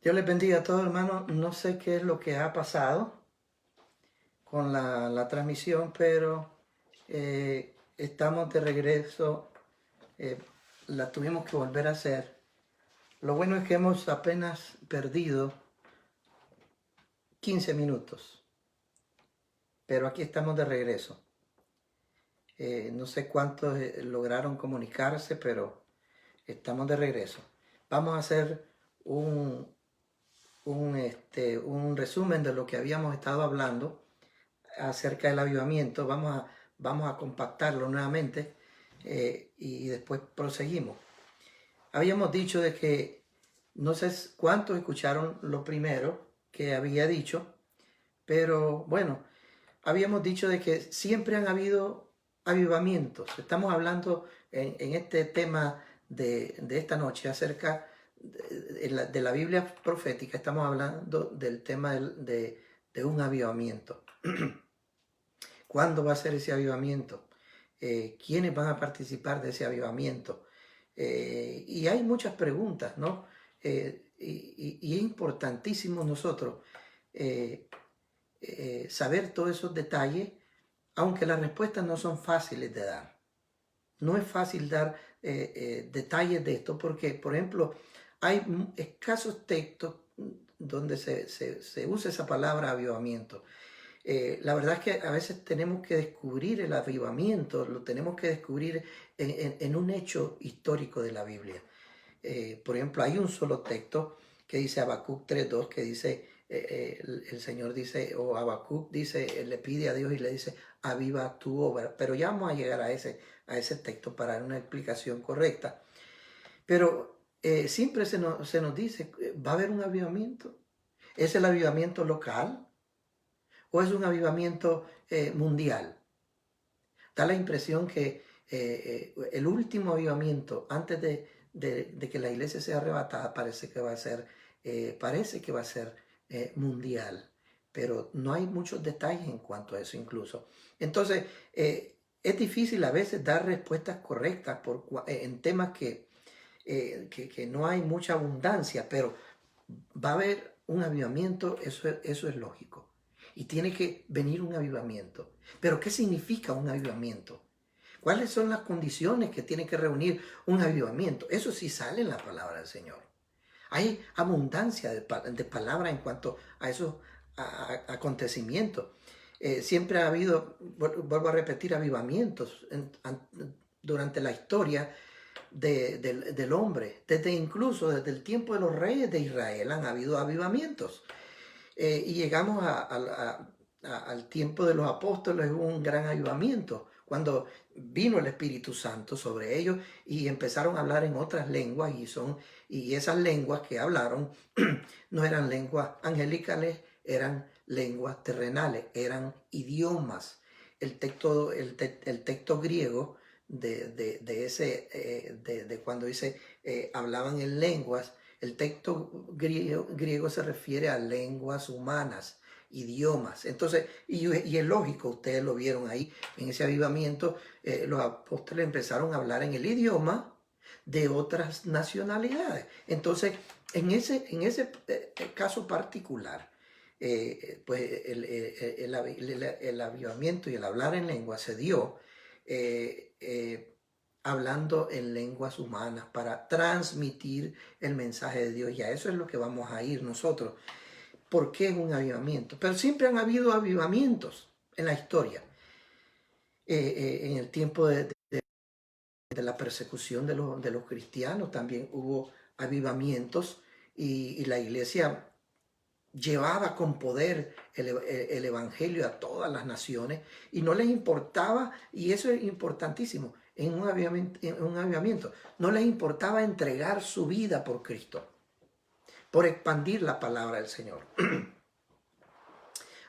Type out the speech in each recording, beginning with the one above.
Dios les bendiga a todos, hermanos. No sé qué es lo que ha pasado con la transmisión, pero estamos de regreso. eh, la tuvimos que volver a hacer. Lo bueno es que hemos apenas perdido 15 minutos, pero aquí estamos de regreso. No sé cuántos lograron comunicarse, pero estamos de regreso. Vamos a hacer un, un resumen de lo que habíamos estado hablando acerca del avivamiento. Vamos a compactarlo nuevamente y después proseguimos. Habíamos dicho de que no sé cuántos escucharon lo primero que había dicho, pero bueno, habíamos dicho de que siempre han habido avivamientos. Estamos hablando en este tema de esta noche acerca de la Biblia profética. Estamos hablando del tema de un avivamiento. ¿Cuándo va a ser ese avivamiento? ¿Quiénes van a participar de ese avivamiento? Y hay muchas preguntas, ¿no? Y es importantísimo nosotros eh, saber todos esos detalles, aunque las respuestas no son fáciles de dar. No es fácil dar detalles de esto porque, por ejemplo, hay escasos textos donde se usa esa palabra avivamiento. La verdad es que a veces tenemos que descubrir el avivamiento, lo tenemos que descubrir en un hecho histórico de la Biblia. Por ejemplo, hay un solo texto que dice Habacuc 3:2, que dice, el Señor dice, o Habacuc dice, le pide a Dios y le dice, aviva tu obra. Pero ya vamos a llegar a ese texto para dar una explicación correcta. Pero siempre se nos dice, ¿va a haber un avivamiento? ¿Es el avivamiento local o es un avivamiento mundial? Da la impresión que el último avivamiento, antes de que la iglesia sea arrebatada, parece que va a ser mundial. Pero no hay muchos detalles en cuanto a eso incluso. Entonces, es difícil a veces dar respuestas correctas en temas que no hay mucha abundancia, pero va a haber un avivamiento, eso es lógico. Y tiene que venir un avivamiento. Pero ¿qué significa un avivamiento? ¿Cuáles son las condiciones que tiene que reunir un avivamiento? Eso sí sale en la palabra del Señor. Hay abundancia de palabras en cuanto a esos acontecimientes. Siempre ha habido, vuelvo a repetir, avivamientos durante la historia del hombre. Desde el tiempo de los reyes de Israel han habido avivamientos. Y llegamos al tiempo de los apóstoles, hubo un gran avivamiento, cuando vino el Espíritu Santo sobre ellos y empezaron a hablar en otras lenguas y esas lenguas que hablaron no eran lenguas angelicales, eran lenguas terrenales, eran idiomas. El texto griego de cuando dice hablaban en lenguas, el texto griego se refiere a lenguas humanas, idiomas. Entonces, y es lógico, ustedes lo vieron ahí en ese avivamiento, los apóstoles empezaron a hablar en el idioma de otras nacionalidades. Entonces, en ese caso particular, pues el avivamiento y el hablar en lengua se dio hablando en lenguas humanas para transmitir el mensaje de Dios. Y a eso es lo que vamos a ir nosotros. ¿Por qué es un avivamiento? Pero siempre han habido avivamientos en la historia. En el tiempo de la persecución de los cristianos también hubo avivamientos y la iglesia llevaba con poder el evangelio a todas las naciones y no les importaba, y eso es importantísimo, en un avivamiento, no les importaba entregar su vida por Cristo, por expandir la palabra del Señor.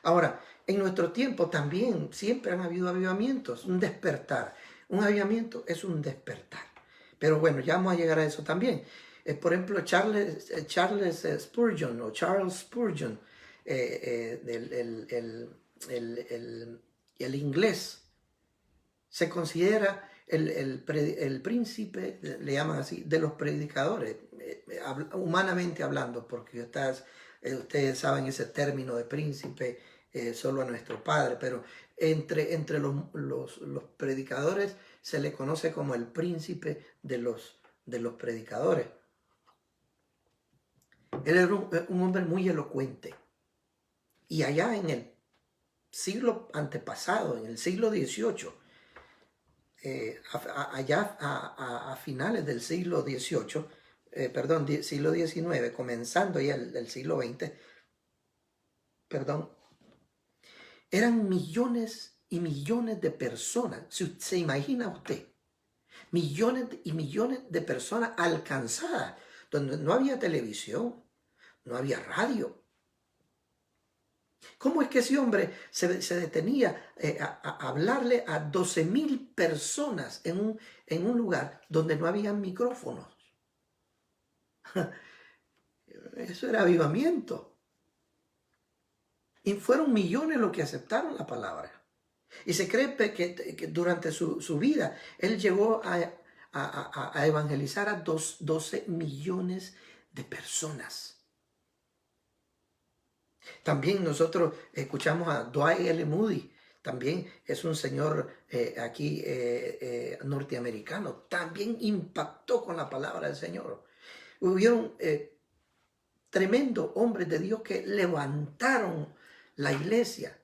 Ahora, en nuestro tiempo también siempre han habido avivamientos, un despertar. Un avivamiento es un despertar. Pero bueno, ya vamos a llegar a eso también. Por ejemplo, Charles Spurgeon o Charles Spurgeon, el inglés, se considera el príncipe, le llaman así, de los predicadores, humanamente hablando, porque ustedes saben ese término de príncipe solo a nuestro padre, pero entre los predicadores se le conoce como el príncipe de los predicadores. Él era un hombre muy elocuente. Y allá en el siglo antepasado, en el siglo XVIII, allá a finales del siglo XVIII, siglo XIX, comenzando ya el siglo XX, eran millones y millones de personas. ¿Se imagina usted? Millones y millones de personas alcanzadas, donde no había televisión, no había radio. ¿Cómo es que ese hombre se detenía a hablarle a 12,000 personas en un lugar donde no había micrófonos? Eso era avivamiento. Y fueron millones los que aceptaron la palabra. Y se cree que durante su vida él llegó a evangelizar a 12 millones de personas. También nosotros escuchamos a Dwight L. Moody, también es un señor aquí norteamericano, también impactó con la palabra del Señor. Hubieron tremendos hombres de Dios que levantaron la iglesia,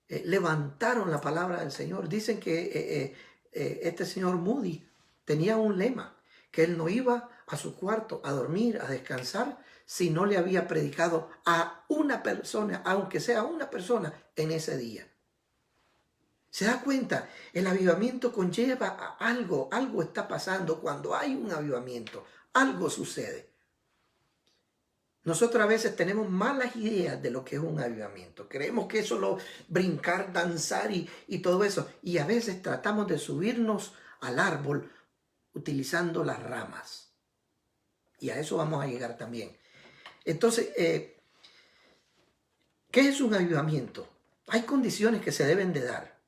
levantaron la palabra del Señor. Dicen que este señor Moody tenía un lema, que él no iba a su cuarto a dormir, a descansar, si no le había predicado a una persona, aunque sea una persona, en ese día. ¿Se da cuenta? El avivamiento conlleva a algo está pasando cuando hay un avivamiento, algo sucede. Nosotros a veces tenemos malas ideas de lo que es un avivamiento. Creemos que es solo brincar, danzar y todo eso. Y a veces tratamos de subirnos al árbol utilizando las ramas. Y a eso vamos a llegar también. Entonces, ¿qué es un avivamiento? Hay condiciones que se deben de dar.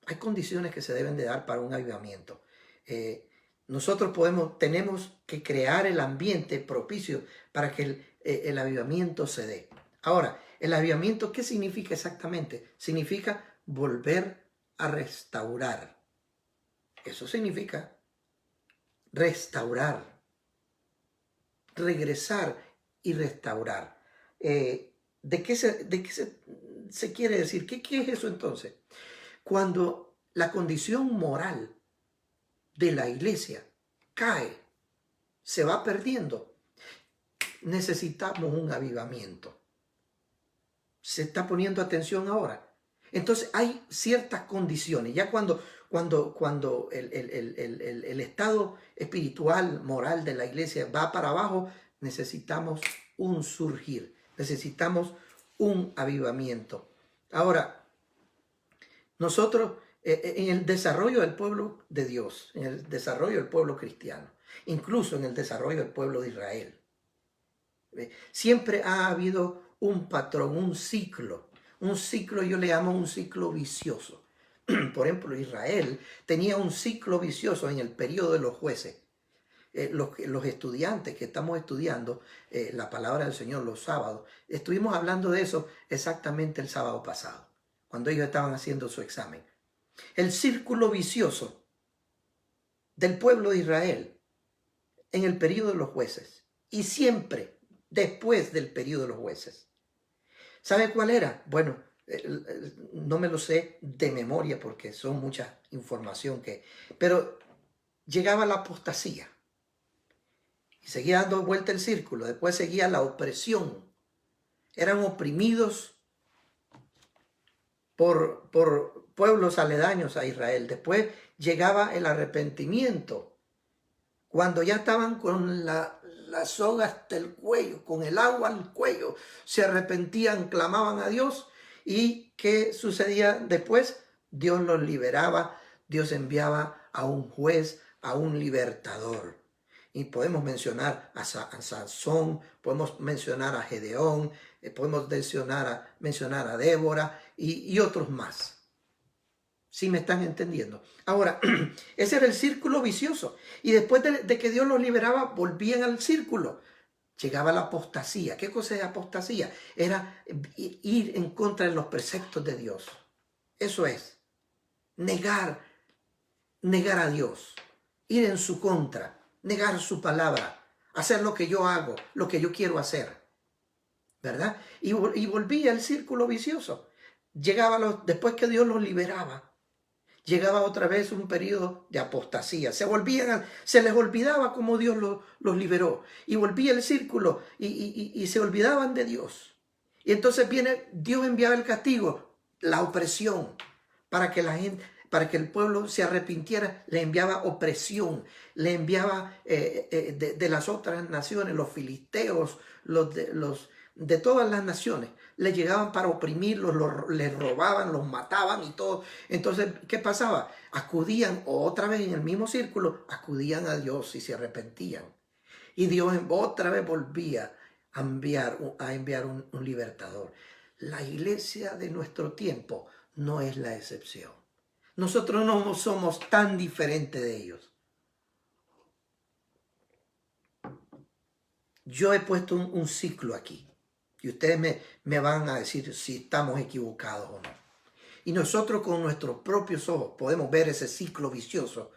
Hay condiciones que se deben de dar para un avivamiento. Nosotros tenemos que crear el ambiente propicio para que el avivamiento se dé. Ahora, el avivamiento, ¿qué significa exactamente? Significa volver a restaurar. Eso significa restaurar, regresar y restaurar. ¿De qué se quiere decir? ¿Qué es eso entonces? Cuando la condición moral de la iglesia cae, se va perdiendo, necesitamos un avivamiento. ¿Se está poniendo atención ahora? Entonces hay ciertas condiciones. Ya cuando el estado espiritual, moral de la iglesia va para abajo, necesitamos un surgir, necesitamos un avivamiento. Ahora, nosotros en el desarrollo del pueblo de Dios, en el desarrollo del pueblo cristiano, incluso en el desarrollo del pueblo de Israel, siempre ha habido un patrón, un ciclo yo le llamo un ciclo vicioso. Por ejemplo, Israel tenía un ciclo vicioso en el periodo de los jueces. Los estudiantes que estamos estudiando la palabra del Señor los sábados, estuvimos hablando de eso exactamente el sábado pasado, cuando ellos estaban haciendo su examen. El círculo vicioso del pueblo de Israel en el periodo de los jueces y siempre después del periodo de los jueces. ¿Sabe cuál era? Bueno, no me lo sé de memoria porque son mucha información pero llegaba la apostasía y seguía dando vuelta el círculo. Después seguía la opresión. Eran oprimidos por pueblos aledaños a Israel. Después llegaba el arrepentimiento. Cuando ya estaban con la soga hasta el cuello, con el agua al cuello, se arrepentían, clamaban a Dios. ¿Y qué sucedía después? Dios los liberaba, Dios enviaba a un juez, a un libertador. Y podemos mencionar a Sansón, podemos mencionar a Gedeón, podemos mencionar a Débora y otros más. ¿Sí me están entendiendo? Ahora, ese era el círculo vicioso. Y después de que Dios los liberaba, volvían al círculo. Llegaba la apostasía. ¿Qué cosa es apostasía? Era ir en contra de los preceptos de Dios. Eso es, negar a Dios, ir en su contra, negar su palabra, hacer lo que yo hago, lo que yo quiero hacer, ¿verdad? Y volvía al círculo vicioso. Después que Dios los liberaba, llegaba otra vez un periodo de apostasía. Se les olvidaba cómo Dios los liberó. Y volvía el círculo y se olvidaban de Dios. Y entonces Dios enviaba el castigo, la opresión, para que el pueblo se arrepintiera. Le enviaba opresión, le enviaba de las otras naciones, los filisteos, de todas las naciones. Le llegaban para oprimirlos, les robaban, los mataban y todo. Entonces, ¿qué pasaba? Acudían otra vez en el mismo círculo, acudían a Dios y se arrepentían. Y Dios otra vez volvía a enviar un libertador. La iglesia de nuestro tiempo no es la excepción. Nosotros no somos tan diferentes de ellos. Yo he puesto un ciclo aquí. Y ustedes me van a decir si estamos equivocados o no. Y nosotros con nuestros propios ojos podemos ver ese ciclo vicioso,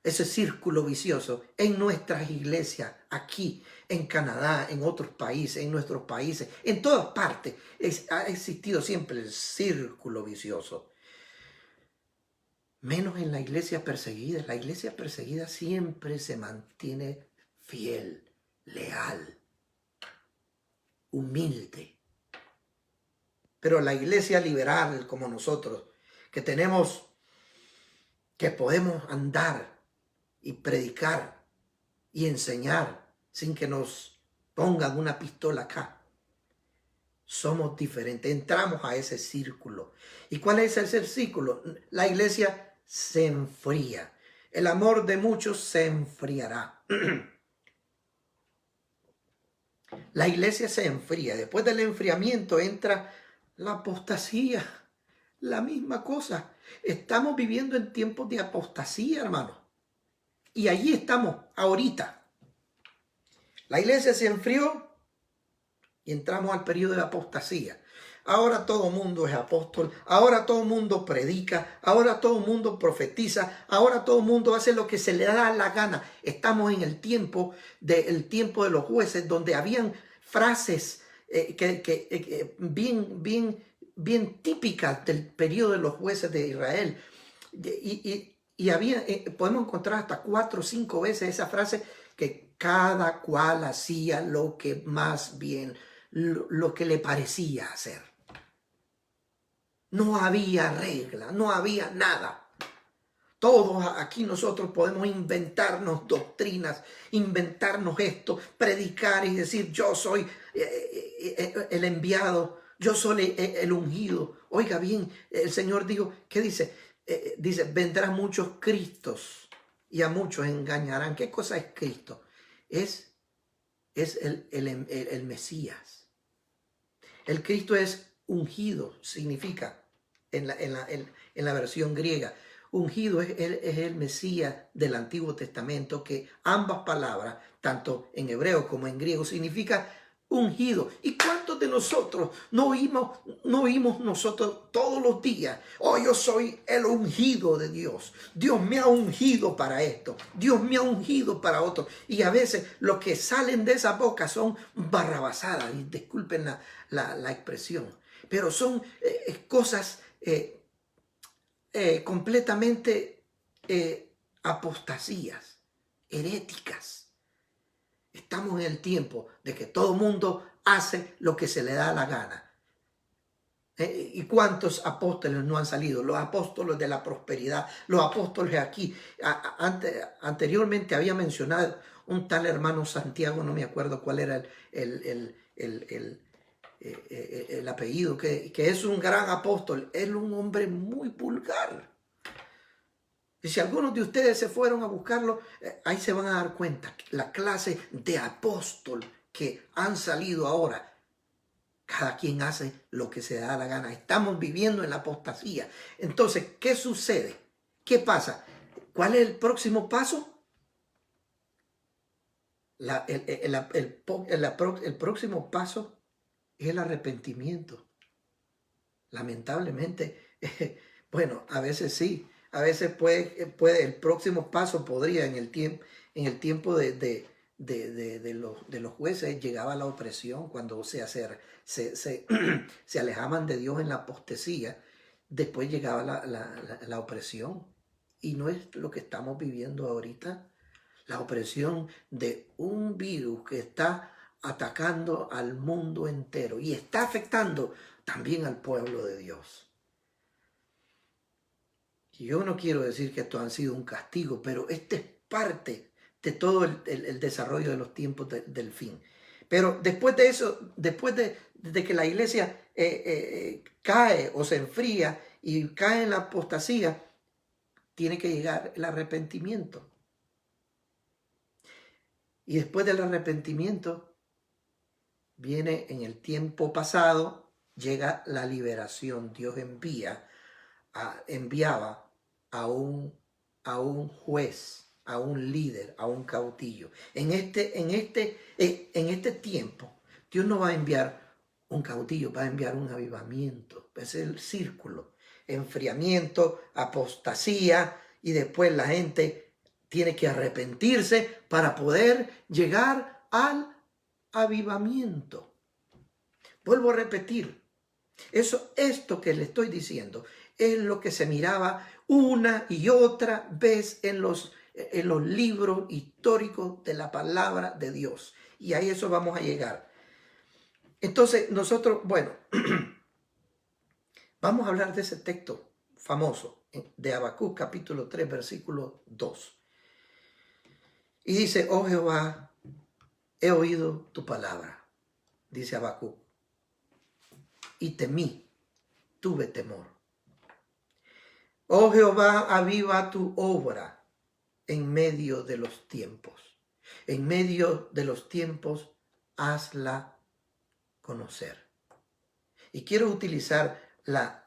ese círculo vicioso en nuestras iglesias, aquí, en Canadá, en otros países, en nuestros países, en todas partes. Ha existido siempre el círculo vicioso. Menos en la iglesia perseguida. La iglesia perseguida siempre se mantiene fiel, leal, humilde. Pero la iglesia liberal como nosotros, que podemos andar y predicar y enseñar sin que nos pongan una pistola acá, somos diferentes. Entramos a ese círculo. ¿Y cuál es ese círculo? La iglesia se enfría. El amor de muchos se enfriará. La iglesia se enfría. Después del enfriamiento entra la apostasía. La misma cosa. Estamos viviendo en tiempos de apostasía, hermano. Y allí estamos ahorita. La iglesia se enfrió y entramos al periodo de apostasía. Ahora todo mundo es apóstol, ahora todo mundo predica, ahora todo mundo profetiza, ahora todo mundo hace lo que se le da la gana. Estamos en el tiempo de los jueces, donde habían frases bien típicas del periodo de los jueces de Israel. Y podemos encontrar hasta 4 o 5 veces esa frase, que cada cual hacía lo que más bien, lo que le parecía hacer. No había regla, no había nada. Todos aquí nosotros podemos inventarnos doctrinas, inventarnos esto, predicar y decir yo soy el enviado, yo soy el ungido. Oiga bien, el Señor dijo, ¿qué dice? Dice, vendrán muchos Cristos y a muchos engañarán. ¿Qué cosa es Cristo? Es el Mesías. El Cristo es ungido, significa en la versión griega. Ungido es el Mesías del Antiguo Testamento, que ambas palabras, tanto en hebreo como en griego, significa ungido. ¿Y cuántos de nosotros no oímos nosotros todos los días? Oh, yo soy el ungido de Dios. Dios me ha ungido para esto. Dios me ha ungido para otro. Y a veces lo que salen de esa boca son barrabasadas. Y disculpen la expresión. Pero son cosas completamente apostasías, heréticas. Estamos en el tiempo de que todo mundo hace lo que se le da la gana. ¿Y cuántos apóstoles no han salido? Los apóstoles de la prosperidad, los apóstoles aquí. Anteriormente había mencionado un tal hermano Santiago, no me acuerdo cuál era el apellido, que es un gran apóstol. Es un hombre muy vulgar. Y si algunos de ustedes se fueron a buscarlo, ahí se van a dar cuenta la clase de apóstol que han salido ahora. Cada quien hace lo que se da la gana. Estamos viviendo en la apostasía. Entonces, ¿qué sucede? ¿Qué pasa? ¿Cuál es el próximo paso? El próximo paso es el arrepentimiento. Lamentablemente, bueno, a veces sí, a veces puede, el próximo paso podría en el tiempo de los jueces llegaba la opresión cuando se alejaban de Dios en la apostasía, después llegaba la opresión. Y no es lo que estamos viviendo ahorita, la opresión de un virus que está atacando al mundo entero y está afectando también al pueblo de Dios. Y yo no quiero decir que esto ha sido un castigo, pero este es parte de todo el desarrollo de los tiempos del fin. Pero después de eso, después de que la iglesia cae o se enfría y cae en la apostasía, tiene que llegar el arrepentimiento. Y después del arrepentimiento viene en el tiempo pasado, llega la liberación. Dios enviaba a un juez, a un líder, a un cautillo. En este tiempo, Dios no va a enviar un cautillo, va a enviar un avivamiento. Ese es el círculo. Enfriamiento, apostasía, y después la gente tiene que arrepentirse para poder llegar al avivamiento. Vuelvo a repetir, esto que le estoy diciendo es lo que se miraba una y otra vez en los libros históricos de la palabra de Dios. Y a eso vamos a llegar. Entonces nosotros, bueno, vamos a hablar de ese texto famoso de Habacuc capítulo 3 versículo 2. Y dice, oh Jehová, he oído tu palabra, dice Habacuc, y temí, tuve temor. Oh Jehová, aviva tu obra en medio de los tiempos. En medio de los tiempos, hazla conocer. Y quiero utilizar la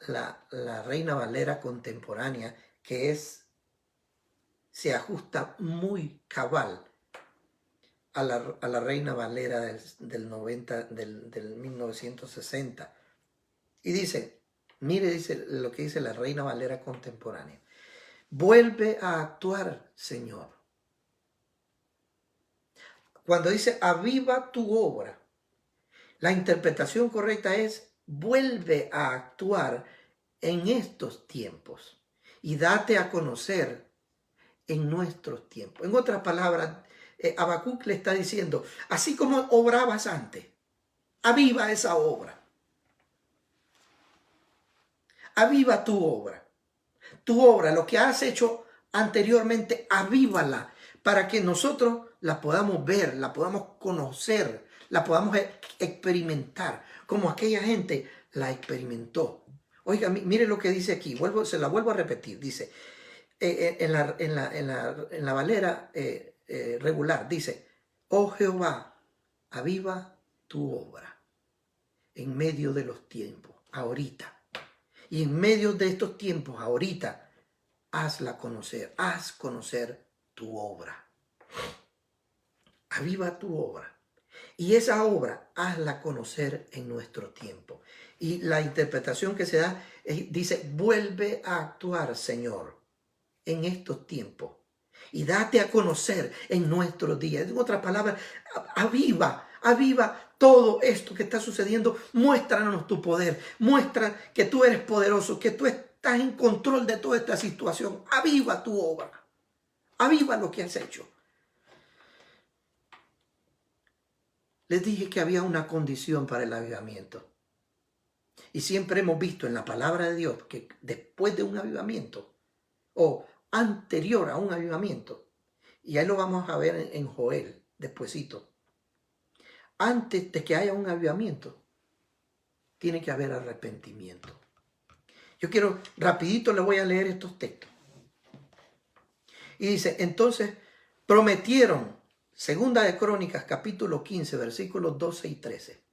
Reina Valera contemporánea, que se ajusta muy cabal a la Reina Valera del 1960. Y dice, mire, dice lo que dice la Reina Valera contemporánea. Vuelve a actuar, Señor. Cuando dice aviva tu obra, la interpretación correcta es vuelve a actuar en estos tiempos y date a conocer en nuestros tiempos. En otras palabras, Habacuc le está diciendo, así como obrabas antes, aviva esa obra. Aviva tu obra. Tu obra, lo que has hecho anteriormente, avívala para que nosotros la podamos ver, la podamos conocer, la podamos experimentar, como aquella gente la experimentó. Oiga, mire lo que dice aquí, se la vuelvo a repetir, dice, en la Valera regular, dice, oh Jehová, aviva tu obra en medio de los tiempos, ahorita. Y en medio de estos tiempos, ahorita, hazla conocer, haz conocer tu obra. Aviva tu obra. Y esa obra, hazla conocer en nuestro tiempo. Y la interpretación que se da dice, vuelve a actuar, Señor, en estos tiempos. Y date a conocer en nuestros días. En otras palabras, aviva todo esto que está sucediendo. Muéstranos tu poder. Muestra que tú eres poderoso, que tú estás en control de toda esta situación. Aviva tu obra. Aviva lo que has hecho. Les dije que había una condición para el avivamiento. Y siempre hemos visto en la palabra de Dios que después de un avivamiento o anterior a un avivamiento, y ahí lo vamos a ver en Joel despuesito, antes de que haya un avivamiento, tiene que haber arrepentimiento. Yo quiero, rapidito le voy a leer estos textos. Y dice, entonces prometieron, segunda de Crónicas, capítulo 15, versículos 12 y 13.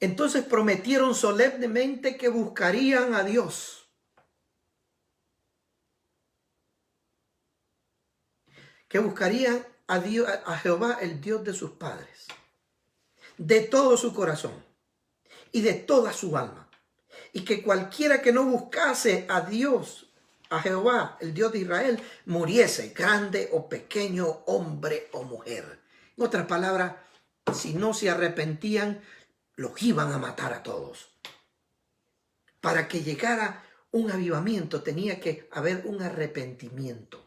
Entonces prometieron solemnemente que buscarían a Dios. Que buscarían a Dios, a Jehová, el Dios de sus padres, de todo su corazón y de toda su alma. Y que cualquiera que no buscase a Dios, a Jehová, el Dios de Israel, muriese, grande o pequeño, hombre o mujer. En otras palabras, si no se arrepentían, los iban a matar a todos. Para que llegara un avivamiento tenía que haber un arrepentimiento.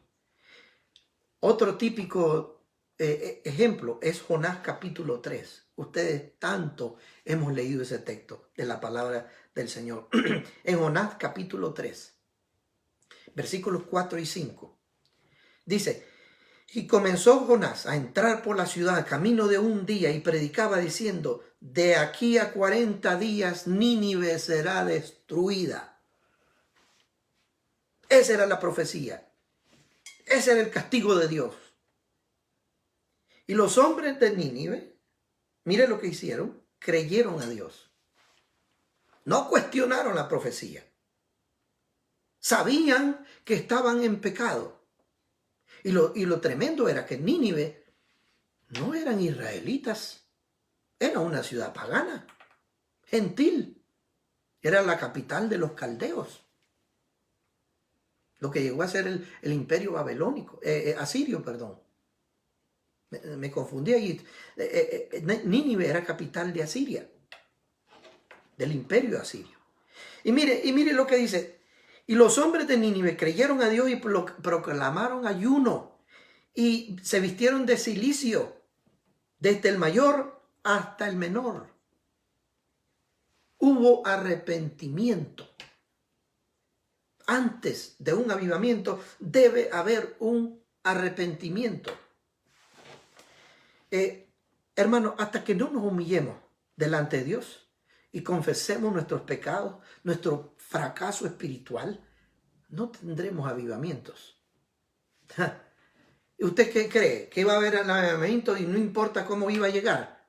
Otro típico ejemplo es Jonás capítulo 3. Ustedes tanto hemos leído ese texto de la palabra del Señor. En Jonás capítulo 3, versículos 4 y 5. Dice: y comenzó Jonás a entrar por la ciudad camino de un día y predicaba diciendo: de aquí a 40 días Nínive será destruida. Esa era la profecía. Ese era el castigo de Dios. Y los hombres de Nínive, mire lo que hicieron, creyeron a Dios. No cuestionaron la profecía. Sabían que estaban en pecado. Y lo tremendo era que Nínive no eran israelitas. Era una ciudad pagana, gentil. Era la capital de los caldeos. Lo que llegó a ser el imperio babilónico, asirio, perdón. Me confundí allí. Nínive era capital de Asiria, del imperio asirio. Y mire lo que dice: y los hombres de Nínive creyeron a Dios y proclamaron ayuno y se vistieron de cilicio, desde el mayor hasta el menor. Hubo arrepentimiento. Antes de un avivamiento debe haber un arrepentimiento. Hermano, hasta que no nos humillemos delante de Dios y confesemos nuestros pecados, nuestro fracaso espiritual, no tendremos avivamientos. ¿Usted qué cree? ¿Que iba a haber un avivamiento y no importa cómo iba a llegar?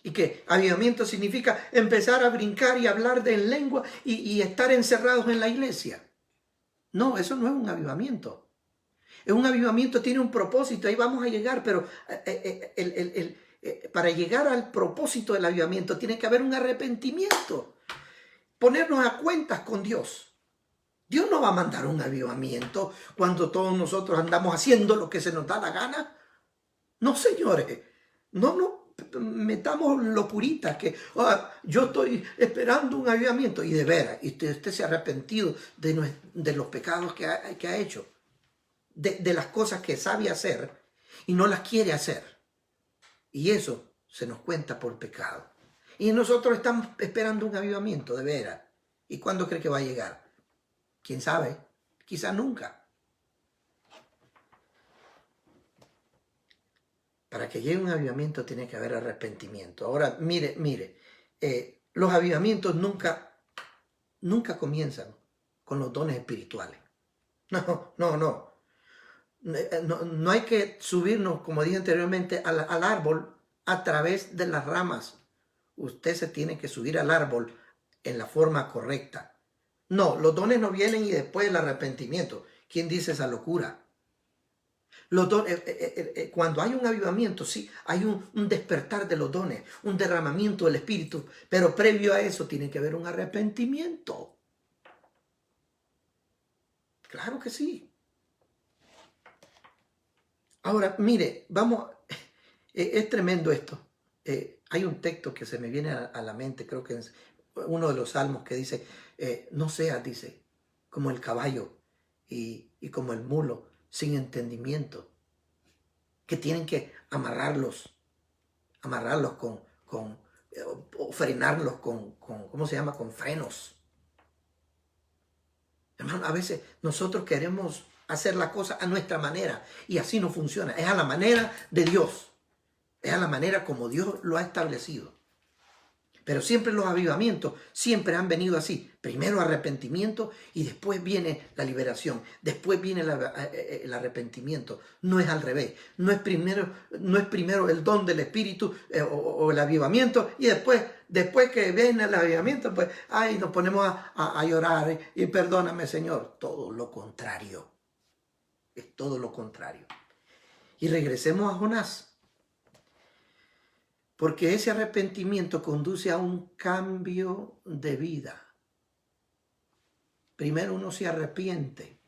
Y que avivamiento significa empezar a brincar y hablar en lengua y estar encerrados en la iglesia. No, eso no es un avivamiento. Un avivamiento tiene un propósito, ahí vamos a llegar, pero para llegar al propósito del avivamiento tiene que haber un arrepentimiento. Ponernos a cuentas con Dios. Dios no va a mandar un avivamiento cuando todos nosotros andamos haciendo lo que se nos da la gana. No, señores, no metamos locuritas que yo estoy esperando un avivamiento y de veras, y usted se ha arrepentido de los pecados que ha hecho, de las cosas que sabe hacer y no las quiere hacer, y eso se nos cuenta por pecado. Y nosotros estamos esperando un avivamiento de veras. ¿Y cuándo cree que va a llegar? ¿Quién sabe? Quizás nunca. Para que llegue un avivamiento tiene que haber arrepentimiento. Ahora, mire, los avivamientos nunca comienzan con los dones espirituales. No hay que subirnos, como dije anteriormente, al árbol a través de las ramas. Usted se tiene que subir al árbol en la forma correcta. No, los dones no vienen y después el arrepentimiento. ¿Quién dice esa locura? Los dones, cuando hay un avivamiento, sí, hay un despertar de los dones, un derramamiento del Espíritu, pero previo a eso tiene que haber un arrepentimiento. Claro que sí. Ahora, mire, vamos, es tremendo esto. Hay un texto que se me viene a la mente, creo que es uno de los salmos, que dice, no seas, dice, como el caballo y como el mulo, sin entendimiento, que tienen que amarrarlos o frenarlos con ¿cómo se llama? Con frenos. Hermano, a veces nosotros queremos hacer la cosa a nuestra manera y así no funciona. Es a la manera de Dios. Es a la manera como Dios lo ha establecido. Pero siempre los avivamientos siempre han venido así. Primero arrepentimiento y después viene la liberación. Después viene el arrepentimiento. No es al revés. No es primero el don del Espíritu o el avivamiento y después que viene el avivamiento, pues ay, nos ponemos a llorar y perdóname, Señor. Todo lo contrario. Es todo lo contrario. Y regresemos a Jonás. Porque ese arrepentimiento conduce a un cambio de vida. Primero uno se arrepiente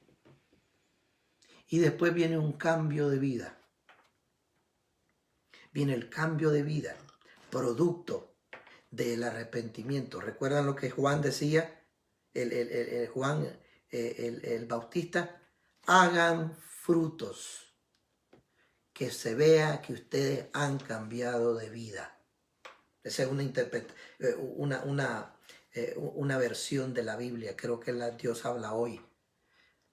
y después viene un cambio de vida. Viene el cambio de vida, producto del arrepentimiento. ¿Recuerdan lo que Juan decía? Juan el Bautista, hagan frutos. Que se vea que ustedes han cambiado de vida. Esa es una versión de la Biblia. Creo que Dios habla hoy.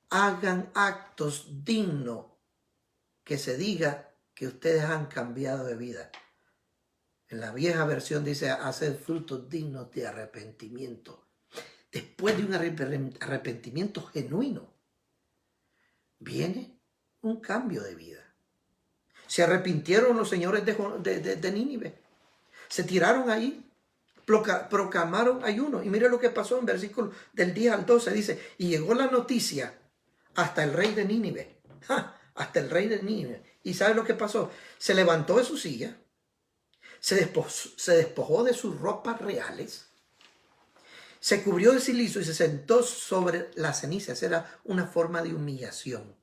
Hagan actos dignos, que se diga que ustedes han cambiado de vida. En la vieja versión dice hacer frutos dignos de arrepentimiento. Después de un arrepentimiento genuino, viene un cambio de vida. Se arrepintieron los señores de Nínive. Se tiraron ahí, proclamaron ayuno. Y mire lo que pasó en versículo del 10 al 12. Dice, y llegó la noticia hasta el rey de Nínive. Hasta el rey de Nínive. ¿Y sabe lo que pasó? Se levantó de su silla, se despojó de sus ropas reales, se cubrió de cilicio y se sentó sobre las cenizas. Era una forma de humillación.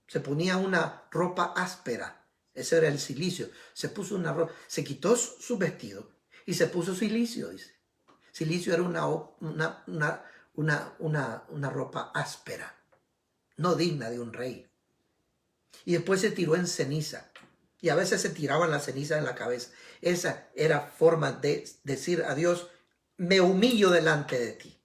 Se ponía una ropa áspera. Ese era el cilicio. Se puso una ropa, se quitó su vestido y se puso cilicio, dice. Cilicio era una ropa áspera, no digna de un rey. Y después se tiró en ceniza. Y a veces se tiraban las cenizas en la cabeza. Esa era forma de decir a Dios, me humillo delante de ti.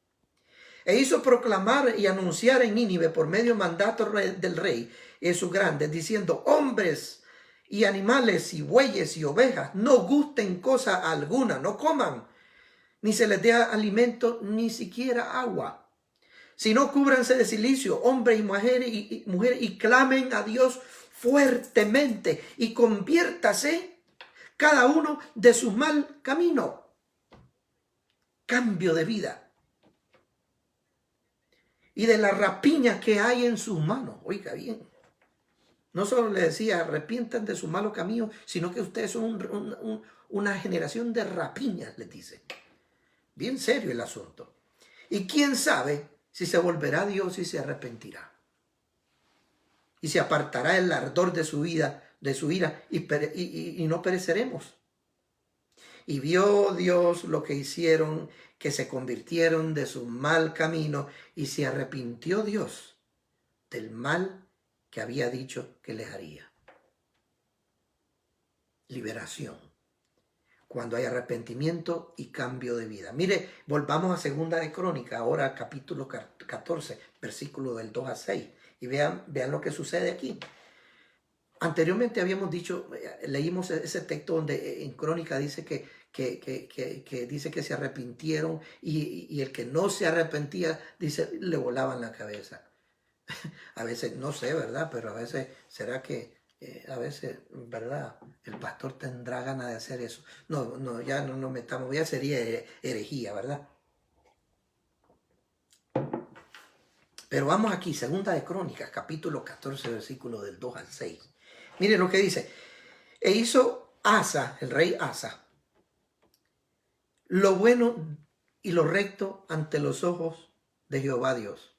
E hizo proclamar y anunciar en Nínive por medio mandato del rey y sus grandes, diciendo, hombres y animales y bueyes y ovejas, no gusten cosa alguna, no coman, ni se les dé alimento, ni siquiera agua, sino cúbranse de cilicio, hombres y mujeres, y clamen a Dios fuertemente, y conviértase cada uno de su mal camino. Cambio de vida. Y de la rapiña que hay en sus manos. Oiga bien. No solo le decía, arrepientan de su malo camino, sino que ustedes son una generación de rapiñas, les dice. Bien serio el asunto. Y quién sabe si se volverá a Dios y se arrepentirá. Y se apartará el ardor de su ira, y no pereceremos. Y vio Dios lo que hicieron, que se convirtieron de su mal camino, y se arrepintió Dios del mal que había dicho que les haría. Liberación. Cuando hay arrepentimiento y cambio de vida. Mire, volvamos a Segunda de Crónicas, ahora capítulo 14, versículo del 2 a 6. Y vean lo que sucede aquí. Anteriormente habíamos dicho, leímos ese texto donde en Crónica dice que dice que se arrepintieron y el que no se arrepentía, dice, le volaban la cabeza. A veces, no sé, ¿verdad? Pero a veces, ¿será que a veces, ¿verdad? El pastor tendrá ganas de hacer eso? No, ya no nos metamos, ya sería herejía, ¿verdad? Pero vamos aquí, Segunda de Crónicas, capítulo 14, versículo del 2 al 6. Miren lo que dice. E hizo Asa, el rey Asa, lo bueno y lo recto ante los ojos de Jehová Dios.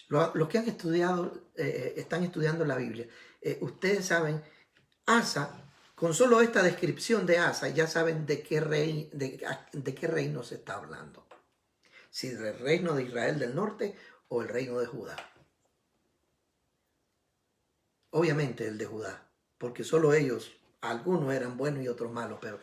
Los que han estudiado, están estudiando la Biblia, ustedes saben, Asa, con solo esta descripción de Asa, ya saben de qué reino se está hablando. Si del reino de Israel del norte o el reino de Judá. Obviamente el de Judá, porque solo ellos, algunos eran buenos y otros malos, pero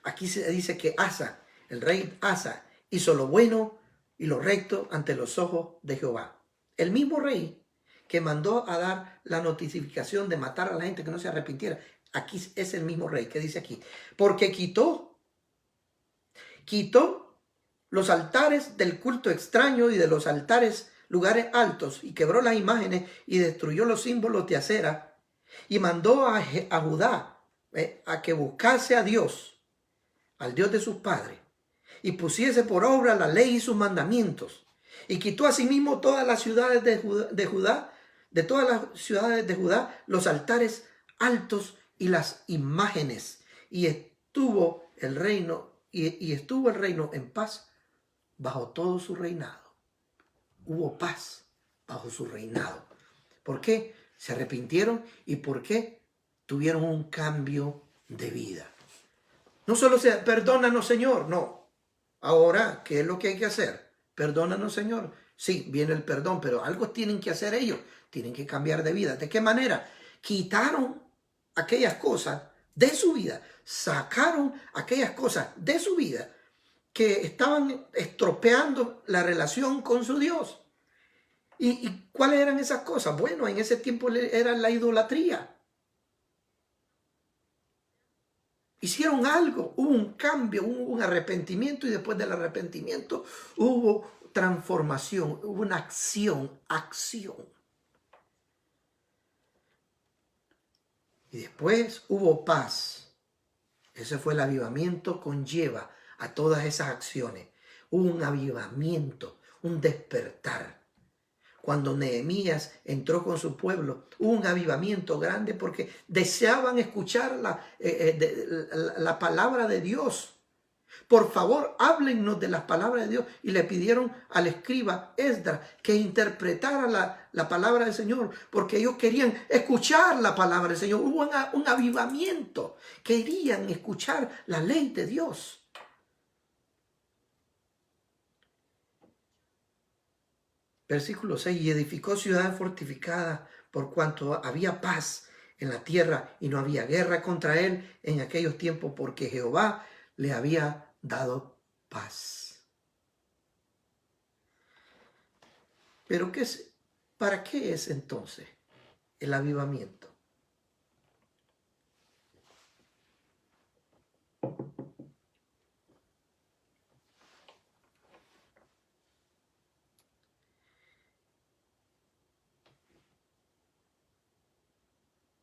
aquí se dice que Asa, el rey Asa, hizo lo bueno y lo recto ante los ojos de Jehová. El mismo rey que mandó a dar la notificación de matar a la gente que no se arrepintiera, Aquí es el mismo rey que dice aquí. Porque quitó los altares del culto extraño y de los altares, lugares altos, y quebró las imágenes y destruyó los símbolos de acera, y mandó a Judá a que buscase a Dios, al Dios de sus padres, y pusiese por obra la ley y sus mandamientos, y quitó asimismo todas las ciudades de Judá, de todas las ciudades de Judá, los altares altos y las imágenes, y estuvo el reino en paz bajo todo su reinado. Hubo paz bajo su reinado. ¿Por qué? Se arrepintieron y ¿por qué? Tuvieron un cambio de vida. No solo se perdónanos, Señor, no. Ahora, ¿qué es lo que hay que hacer? Perdónanos, Señor. Sí, viene el perdón, pero algo tienen que hacer ellos. Tienen que cambiar de vida. ¿De qué manera? Quitaron aquellas cosas de su vida. Sacaron aquellas cosas de su vida que estaban estropeando la relación con su Dios. ¿Y cuáles eran esas cosas? Bueno, en ese tiempo era la idolatría. Hicieron algo, hubo un cambio, hubo un arrepentimiento y después del arrepentimiento hubo transformación, hubo una acción. Y después hubo paz. Ese fue el avivamiento, conlleva a todas esas acciones. Hubo un avivamiento, un despertar. Cuando Nehemías entró con su pueblo, hubo un avivamiento grande porque deseaban escuchar la palabra de Dios. Por favor, háblennos de las palabras de Dios. Y le pidieron al escriba Esdras que interpretara la palabra del Señor, porque ellos querían escuchar la palabra del Señor. Hubo un avivamiento. Querían escuchar la ley de Dios. Versículo 6, y edificó ciudades fortificadas por cuanto había paz en la tierra y no había guerra contra él en aquellos tiempos, porque Jehová le había dado paz. Pero ¿para qué es entonces el avivamiento?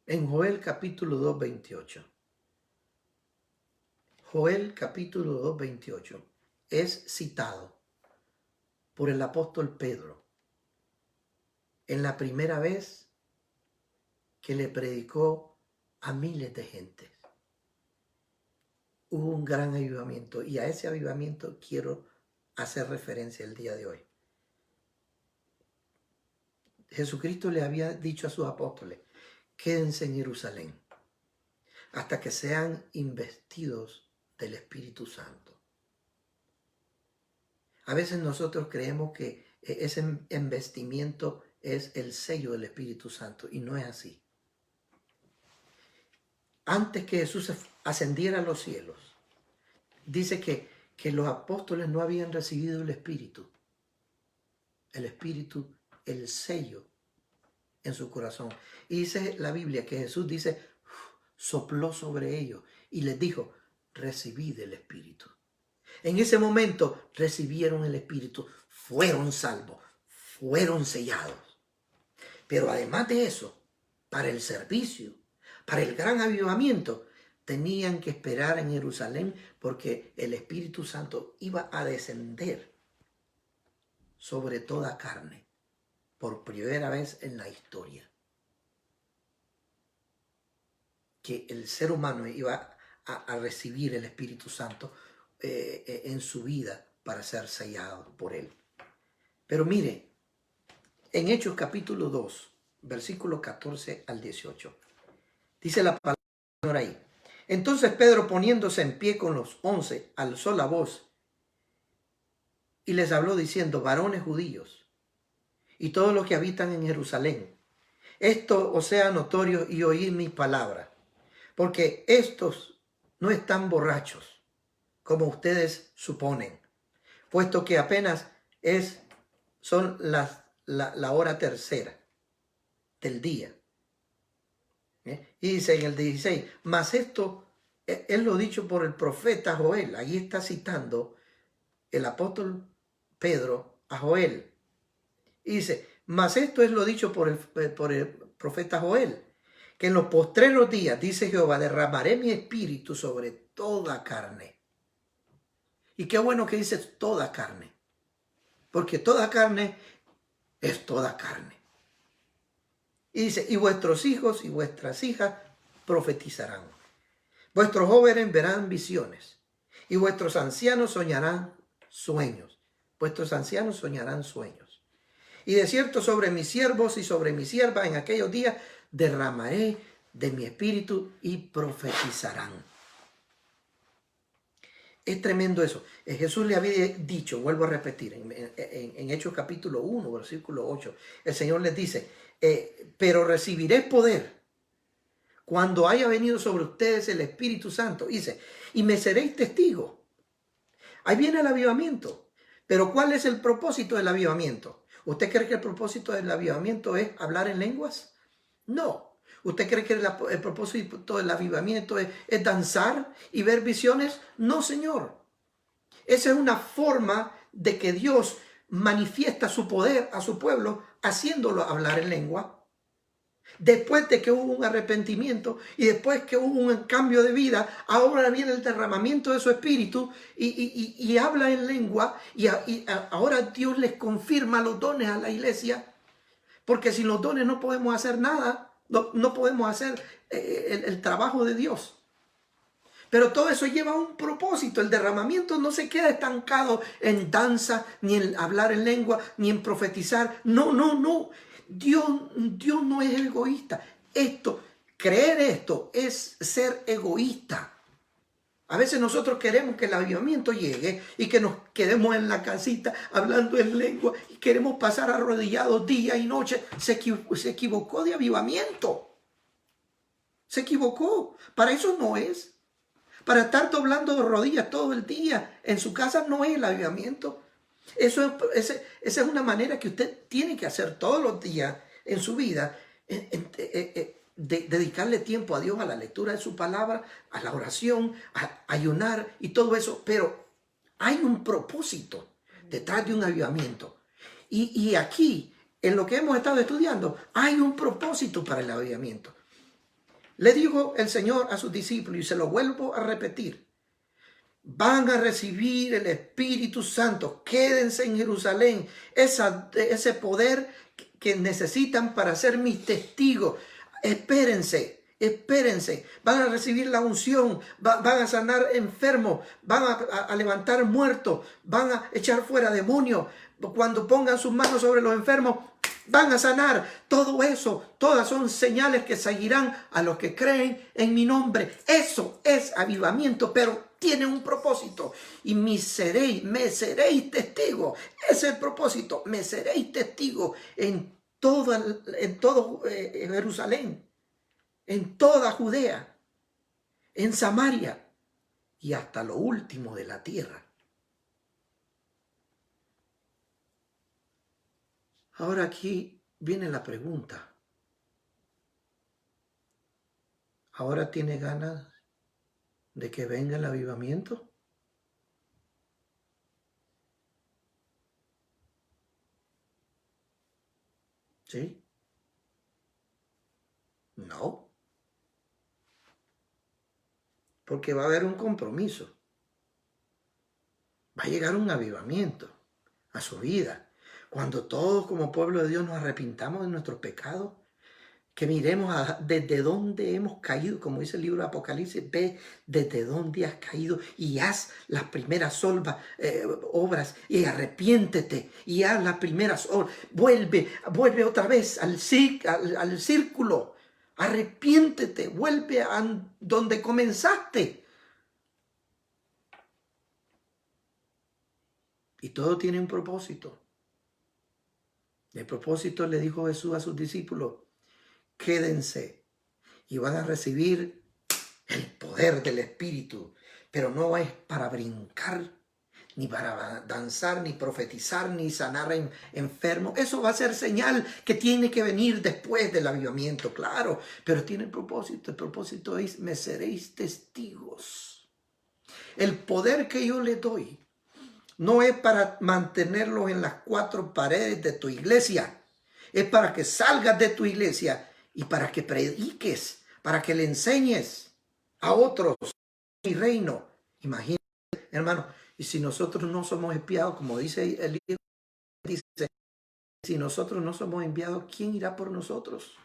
En Joel capítulo 2, 28. Joel capítulo 2, 28 es citado por el apóstol Pedro en la primera vez que le predicó a miles de gentes. Hubo un gran avivamiento y a ese avivamiento quiero hacer referencia el día de hoy. Jesucristo le había dicho a sus apóstoles: quédense en Jerusalén hasta que sean investidos del Espíritu Santo. A veces nosotros creemos que ese investimiento es el sello del Espíritu Santo y no es así. Antes que Jesús ascendiera a los cielos, dice que los apóstoles no habían recibido el Espíritu, el sello en su corazón. Y dice la Biblia que Jesús dice, sopló sobre ellos y les dijo, recibid el Espíritu. En ese momento recibieron el Espíritu, fueron salvos, fueron sellados. Pero además de eso, para el servicio, para el gran avivamiento, tenían que esperar en Jerusalén porque el Espíritu Santo iba a descender sobre toda carne por primera vez en la historia. Que el ser humano iba a recibir el Espíritu Santo en su vida para ser sellado por él. Pero mire, en Hechos capítulo 2, versículo 14 al 18, dice la palabra del Señor ahí. Entonces Pedro, poniéndose en pie con los 11, alzó la voz y les habló diciendo, varones judíos y todos los que habitan en Jerusalén, esto os sea notorio y oíd mis palabras, porque estos no están borrachos, como ustedes suponen, puesto que apenas son la hora tercera del día. Y dice en el 16, mas esto es lo dicho por el profeta Joel. Ahí está citando el apóstol Pedro a Joel. Y dice, mas esto es lo dicho por el profeta Joel, que en los postreros días, dice Jehová, derramaré mi espíritu sobre toda carne. Y qué bueno que dice toda carne, porque toda carne es toda carne. Y dice, y vuestros hijos y vuestras hijas profetizarán. Vuestros jóvenes verán visiones y vuestros ancianos soñarán sueños. Vuestros ancianos soñarán sueños. Y de cierto sobre mis siervos y sobre mis siervas en aquellos días derramaré de mi espíritu y profetizarán. Es tremendo eso. Jesús le había dicho, vuelvo a repetir, en Hechos capítulo 1, versículo 8, el Señor les dice, pero recibiréis poder cuando haya venido sobre ustedes el Espíritu Santo. Dice, y me seréis testigos. Ahí viene el avivamiento. Pero ¿cuál es el propósito del avivamiento? ¿Usted cree que el propósito del avivamiento es hablar en lenguas? No. ¿Usted cree que el propósito del avivamiento es danzar y ver visiones? No, señor. Esa es una forma de que Dios manifiesta su poder a su pueblo haciéndolo hablar en lengua. Después de que hubo un arrepentimiento y después que hubo un cambio de vida, ahora viene el derramamiento de su espíritu y habla en lengua y ahora Dios les confirma los dones a la iglesia, porque sin los dones no podemos hacer nada, no podemos hacer el trabajo de Dios. Pero todo eso lleva a un propósito. El derramamiento no se queda estancado en danza, ni en hablar en lengua, ni en profetizar. No, no, no. Dios no es egoísta. Creer esto es ser egoísta. A veces nosotros queremos que el avivamiento llegue y que nos quedemos en la casita hablando en lengua y queremos pasar arrodillados día y noche. Se equivocó de avivamiento. Se equivocó. Para eso no es. Para estar doblando de rodillas todo el día en su casa no es el avivamiento. Esa es una manera que usted tiene que hacer todos los días en su vida, dedicarle tiempo a Dios, a la lectura de su palabra, a la oración, a ayunar y todo eso. Pero hay un propósito detrás de un avivamiento. Y aquí, en lo que hemos estado estudiando, hay un propósito para el avivamiento. Le dijo el Señor a sus discípulos, y se lo vuelvo a repetir, van a recibir el Espíritu Santo, quédense en Jerusalén, ese poder que necesitan para ser mis testigos. Espérense, van a recibir la unción, van a sanar enfermos, van a levantar muertos, van a echar fuera demonios. Cuando pongan sus manos sobre los enfermos, van a sanar. Todo eso, todas son señales que seguirán a los que creen en mi nombre. Eso es avivamiento, pero tiene un propósito. Y me seréis testigos. Ese es el propósito. Me seréis testigos en todo Jerusalén, en toda Judea, en Samaria y hasta lo último de la tierra. Ahora aquí viene la pregunta. ¿Ahora tiene ganas de que venga el avivamiento? ¿Sí? No. Porque va a haber un compromiso. Va a llegar un avivamiento a su vida. Cuando todos como pueblo de Dios nos arrepintamos de nuestros pecados, que miremos desde dónde hemos caído, como dice el libro de Apocalipsis, ve desde dónde has caído y haz las primeras obras y arrepiéntete y haz las primeras obras. Vuelve otra vez al círculo, arrepiéntete, vuelve a donde comenzaste. Y todo tiene un propósito. El propósito, le dijo Jesús a sus discípulos, quédense y van a recibir el poder del Espíritu, pero no es para brincar ni para danzar, ni profetizar, ni sanar enfermos. Eso va a ser señal que tiene que venir después del avivamiento, claro, pero tiene propósito. El propósito es: me seréis testigos. El poder que yo le doy no es para mantenerlos en las cuatro paredes de tu iglesia. Es para que salgas de tu iglesia y para que prediques, para que le enseñes a otros mi reino. Imagínate, hermano, y si nosotros no somos enviados, como dice el libro, dice, si nosotros no somos enviados, ¿quién irá por nosotros?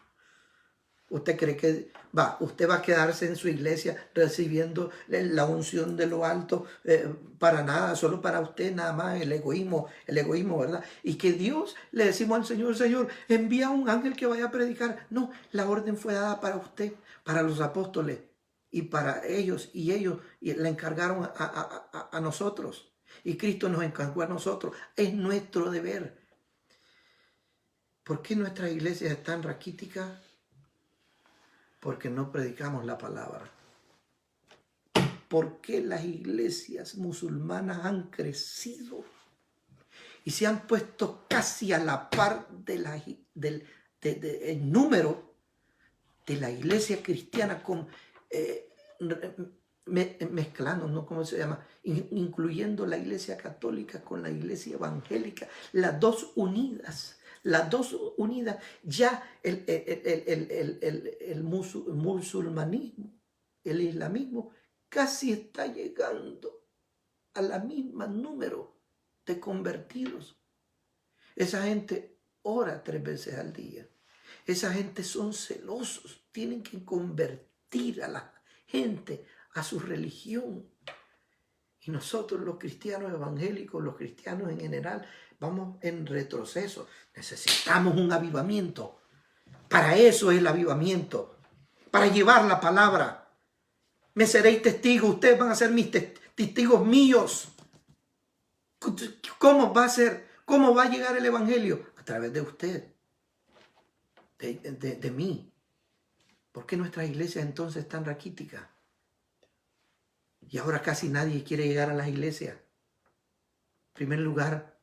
¿Usted cree que usted va a quedarse en su iglesia recibiendo la unción de lo alto para nada, solo para usted nada más? El egoísmo, ¿verdad? Y que Dios, le decimos al Señor: Señor, envía un ángel que vaya a predicar. No, la orden fue dada para usted, para los apóstoles y para ellos, y le encargaron a nosotros. Y Cristo nos encargó a nosotros. Es nuestro deber. ¿Por qué nuestras iglesias están raquíticas? Porque no predicamos la palabra. ¿Por qué las iglesias musulmanas han crecido y se han puesto casi a la par del número de la iglesia cristiana, mezclando, ¿no? ¿Cómo se llama? Incluyendo la iglesia católica con la iglesia evangélica, las dos unidas. Las dos unidas, ya el musulmanismo, el islamismo, casi está llegando a la misma número de convertidos. Esa gente ora 3 veces al día. Esa gente son celosos, tienen que convertir a la gente a su religión. Y nosotros, los cristianos evangélicos, los cristianos en general, vamos en retroceso. Necesitamos un avivamiento. Para eso es el avivamiento. Para llevar la palabra. Me seréis testigos. Ustedes van a ser mis testigos míos. ¿Cómo va a ser? ¿Cómo va a llegar el evangelio? A través de usted. De mí. ¿Por qué nuestras iglesias entonces están raquíticas? Y ahora casi nadie quiere llegar a las iglesias. En primer lugar,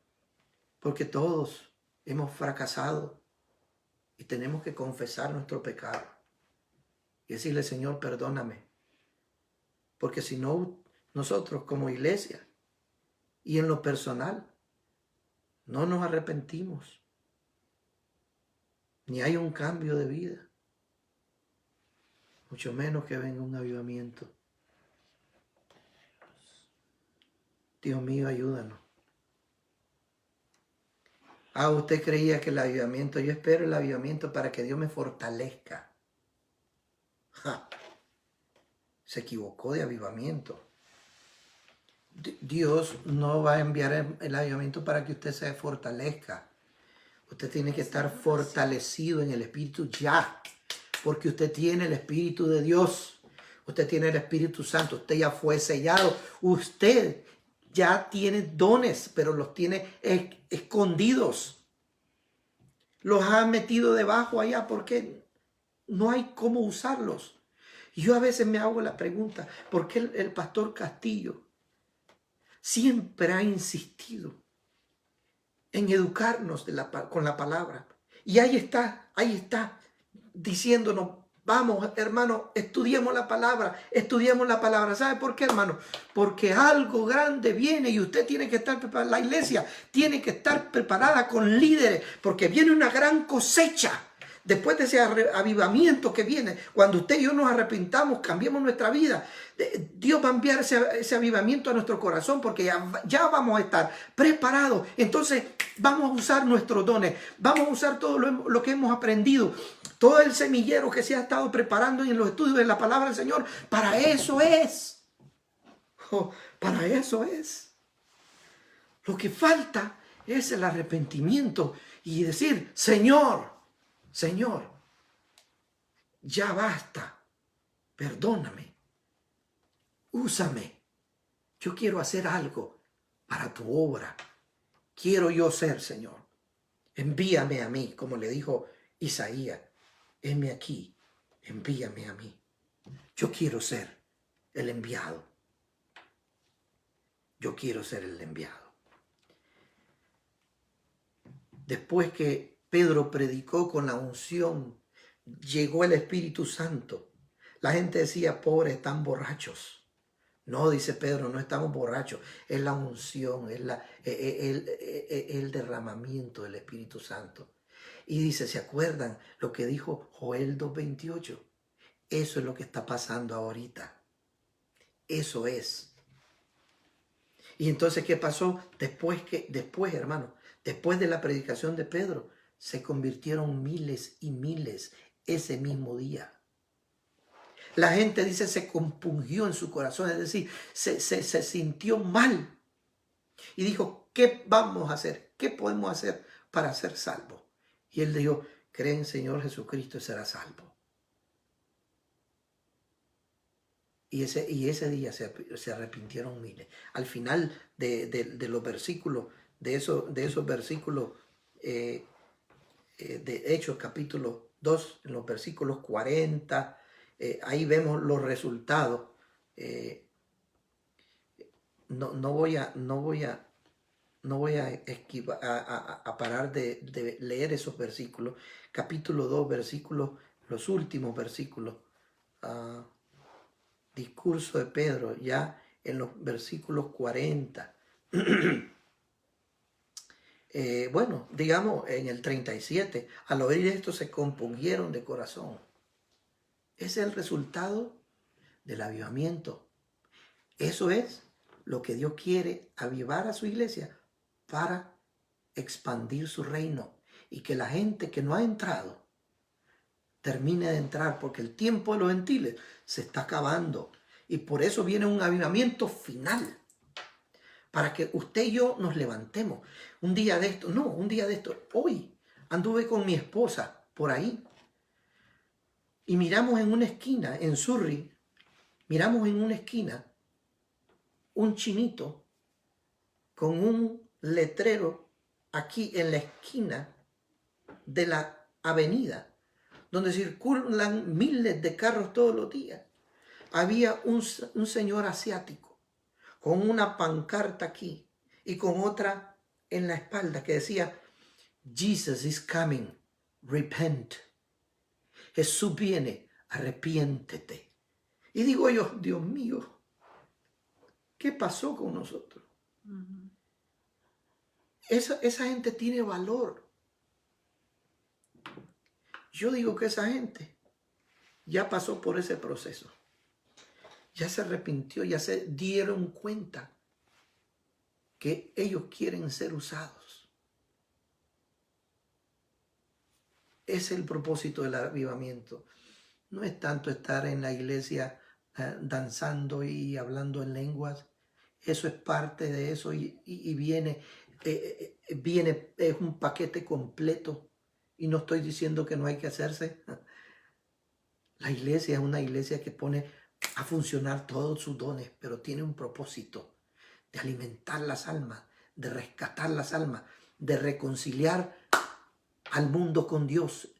porque todos hemos fracasado y tenemos que confesar nuestro pecado y decirle: Señor, perdóname. Porque si no, nosotros como iglesia y en lo personal no nos arrepentimos, ni hay un cambio de vida, mucho menos que venga un avivamiento. Dios mío, ayúdanos. Usted creía que el avivamiento, yo espero el avivamiento para que Dios me fortalezca. Se equivocó de avivamiento. Dios no va a enviar el avivamiento para que usted se fortalezca. Usted tiene que estar fortalecido en el Espíritu ya, porque usted tiene el Espíritu de Dios. Usted tiene el Espíritu Santo. Usted ya fue sellado. Usted ya tiene dones, pero los tiene escondidos. Los ha metido debajo allá porque no hay cómo usarlos. Y yo a veces me hago la pregunta: ¿por qué el pastor Castillo siempre ha insistido en educarnos con la palabra? Y ahí está diciéndonos: vamos, hermano, estudiemos la palabra, estudiemos la palabra. ¿Sabe por qué, hermano? Porque algo grande viene y usted tiene que estar preparado. La iglesia tiene que estar preparada con líderes, porque viene una gran cosecha. Después de ese avivamiento que viene, cuando usted y yo nos arrepintamos, cambiemos nuestra vida, Dios va a enviar ese avivamiento a nuestro corazón, porque ya vamos a estar preparados. Entonces vamos a usar nuestros dones, vamos a usar todo lo que hemos aprendido, todo el semillero que se ha estado preparando en los estudios de la palabra del Señor. Para eso es. Para eso es. Lo que falta es el arrepentimiento y decir: Señor, ya basta, perdóname, úsame, yo quiero hacer algo para tu obra, quiero yo ser, Señor, envíame a mí, como le dijo Isaías: heme aquí, envíame a mí, yo quiero ser el enviado. yo quiero ser el enviado. Después que Pedro predicó con la unción, llegó el Espíritu Santo. La gente decía, pobres, están borrachos. No, dice Pedro, no estamos borrachos. Es la unción, es el derramamiento del Espíritu Santo. Y dice, ¿se acuerdan lo que dijo Joel 2:28? Eso es lo que está pasando ahorita. Eso es. Y entonces, ¿qué pasó? Después, hermano, después de la predicación de Pedro, se convirtieron miles y miles ese mismo día. La gente dice se compungió en su corazón, es decir, se sintió mal. Y dijo, ¿qué vamos a hacer? ¿Qué podemos hacer para ser salvos? Y él dijo, cree en el Señor Jesucristo y será salvo. Y ese día se arrepintieron miles. Al final de los versículos, de esos versículos de Hechos capítulo 2, en los versículos 40, ahí vemos los resultados. No voy a parar de leer esos versículos. Capítulo 2, versículos, los últimos versículos. Discurso de Pedro, ya en los versículos 40. Bueno, digamos en el 37, al oír esto se compungieron de corazón. Ese es el resultado del avivamiento. Eso es lo que Dios quiere, avivar a su iglesia para expandir su reino y que la gente que no ha entrado termine de entrar, porque el tiempo de los gentiles se está acabando y por eso viene un avivamiento final, para que usted y yo nos levantemos. Un día de esto, hoy anduve con mi esposa por ahí y miramos en una esquina, en Surrey, miramos en una esquina un chinito con un letrero aquí en la esquina de la avenida, donde circulan miles de carros todos los días. Había un señor asiático con una pancarta aquí y con otra en la espalda que decía, Jesus is coming, repent. Jesús viene, arrepiéntete. Y digo yo, Dios mío, ¿qué pasó con nosotros? Esa gente tiene valor. Yo digo que esa gente ya pasó por ese proceso. Ya se arrepintió, ya se dieron cuenta que ellos quieren ser usados. Es el propósito del avivamiento. No es tanto estar en la iglesia danzando y hablando en lenguas. Eso es parte de eso y viene, es un paquete completo. Y no estoy diciendo que no hay que hacerse. La iglesia es una iglesia que pone a funcionar todos sus dones, pero tiene un propósito de alimentar las almas, de rescatar las almas, de reconciliar al mundo con Dios.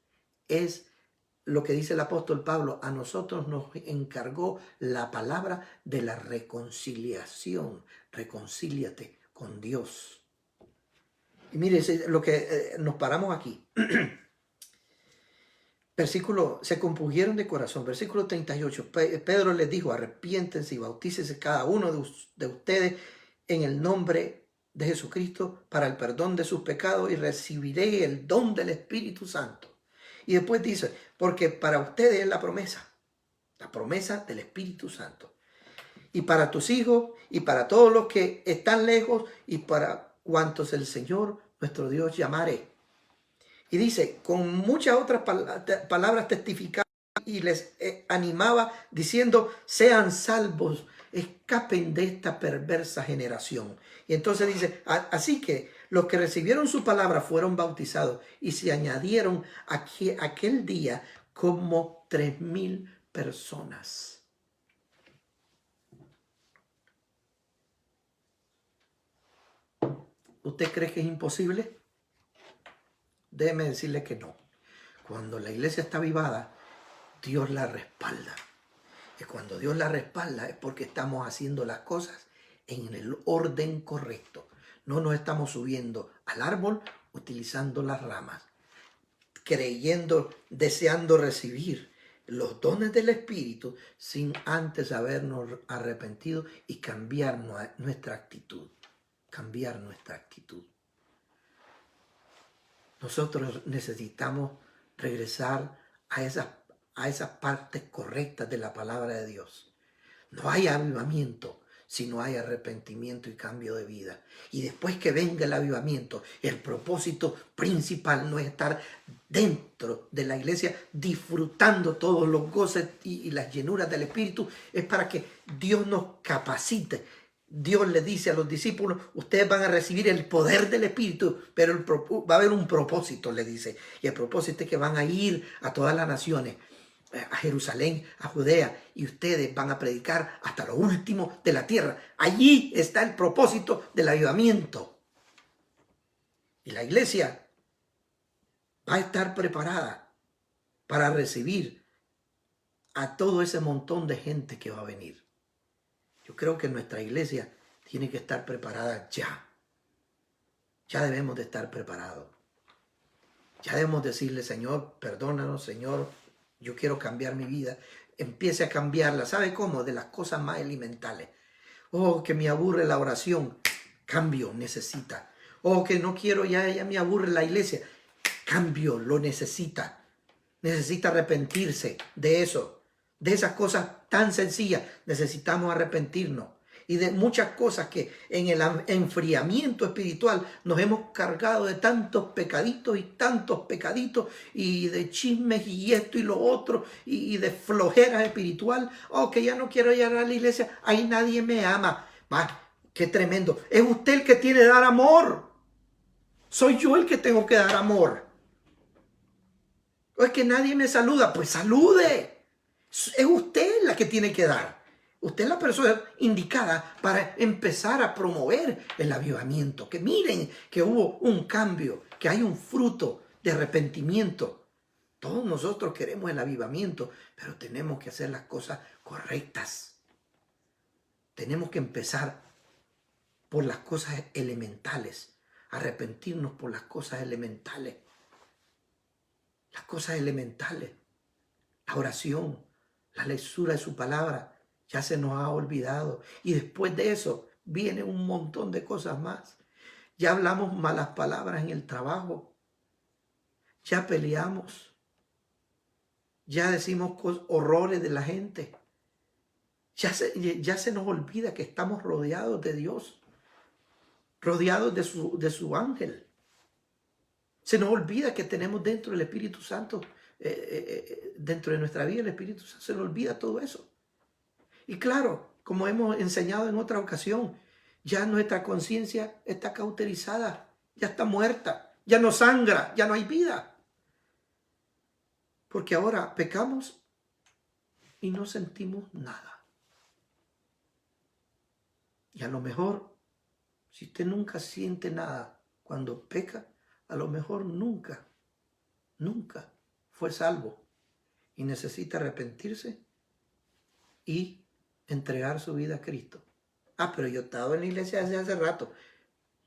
Es lo que dice el apóstol Pablo, a nosotros nos encargó la palabra de la reconciliación. Reconcíliate con Dios. Y mire, lo que nos paramos aquí. Versículo, se compungieron de corazón. Versículo 38. Pedro les dijo, arrepiéntense y bautícese cada uno de ustedes en el nombre de Jesucristo para el perdón de sus pecados y recibiré el don del Espíritu Santo. Y después dice, porque para ustedes es la promesa del Espíritu Santo. Y para tus hijos y para todos los que están lejos y para cuantos el Señor nuestro Dios llamare. Y dice, con muchas otras palabras testificaba y les animaba diciendo, sean salvos, escapen de esta perversa generación. Y entonces dice, así que los que recibieron su palabra fueron bautizados y se añadieron aquel día como 3,000 personas. ¿Usted cree que es imposible? Déjeme decirle que no. Cuando la iglesia está avivada, Dios la respalda. Y cuando Dios la respalda es porque estamos haciendo las cosas en el orden correcto. No nos estamos subiendo al árbol utilizando las ramas, creyendo, deseando recibir los dones del Espíritu sin antes habernos arrepentido y cambiar nuestra actitud. Cambiar nuestra actitud. Nosotros necesitamos regresar a esas partes correctas de la palabra de Dios. No hay avivamiento si no hay arrepentimiento y cambio de vida. Y después que venga el avivamiento, el propósito principal no es estar dentro de la iglesia disfrutando todos los goces y las llenuras del Espíritu, es para que Dios nos capacite. Dios le dice a los discípulos, ustedes van a recibir el poder del Espíritu, pero va a haber un propósito, le dice. Y el propósito es que van a ir a todas las naciones, a Jerusalén, a Judea, y ustedes van a predicar hasta lo último de la tierra. Allí está el propósito del avivamiento. Y la iglesia va a estar preparada para recibir a todo ese montón de gente que va a venir. Yo creo que nuestra iglesia tiene que estar preparada ya. Ya debemos de estar preparados. Ya debemos decirle, Señor, perdónanos, Señor, yo quiero cambiar mi vida. Empiece a cambiarla. ¿Sabe cómo? De las cosas más elementales. Oh, que me aburre la oración. Cambio, necesita. Oh, que no quiero, ya me aburre la iglesia. Cambio, lo necesita. Necesita arrepentirse de eso. De esas cosas tan sencillas necesitamos arrepentirnos. Y de muchas cosas que en el enfriamiento espiritual nos hemos cargado de tantos pecaditos y de chismes y esto y lo otro y de flojera espiritual. Oh, que ya no quiero llegar a la iglesia, ahí nadie me ama. Va, qué tremendo. Es usted el que tiene que dar amor. Soy yo el que tengo que dar amor. O es que nadie me saluda, pues salude. Es usted la que tiene que dar. Usted es la persona indicada para empezar a promover el avivamiento. Que miren que hubo un cambio, que hay un fruto de arrepentimiento. Todos nosotros queremos el avivamiento, pero tenemos que hacer las cosas correctas. Tenemos que empezar por las cosas elementales, arrepentirnos por las cosas elementales. Las cosas elementales, la oración, la lectura de su palabra, ya se nos ha olvidado. Y después de eso viene un montón de cosas más. Ya hablamos malas palabras en el trabajo. Ya peleamos. Ya decimos horrores de la gente. Ya se nos olvida que estamos rodeados de Dios. Rodeados de su ángel. Se nos olvida que tenemos dentro el Espíritu Santo. Dentro de nuestra vida el Espíritu Santo, se nos olvida todo eso. Y claro, como hemos enseñado en otra ocasión, ya nuestra conciencia está cauterizada, ya está muerta, ya no sangra, ya no hay vida. Porque ahora pecamos y no sentimos nada. Y a lo mejor, si usted nunca siente nada cuando peca, a lo mejor nunca fue salvo y necesita arrepentirse y entregar su vida a Cristo. Ah, pero yo he estado en la iglesia desde hace rato,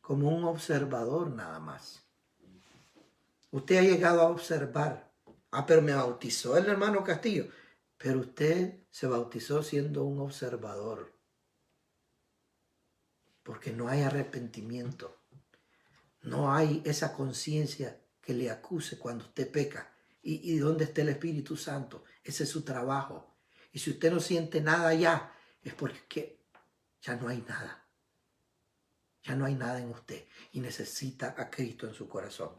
como un observador nada más. Usted ha llegado a observar. Ah, pero me bautizó el hermano Castillo. Pero usted se bautizó siendo un observador. Porque no hay arrepentimiento. No hay esa conciencia que le acuse cuando usted peca. ¿Y dónde está el Espíritu Santo? Ese es su trabajo. Y si usted no siente nada ya, es porque ya no hay nada. Ya no hay nada en usted. Y necesita a Cristo en su corazón.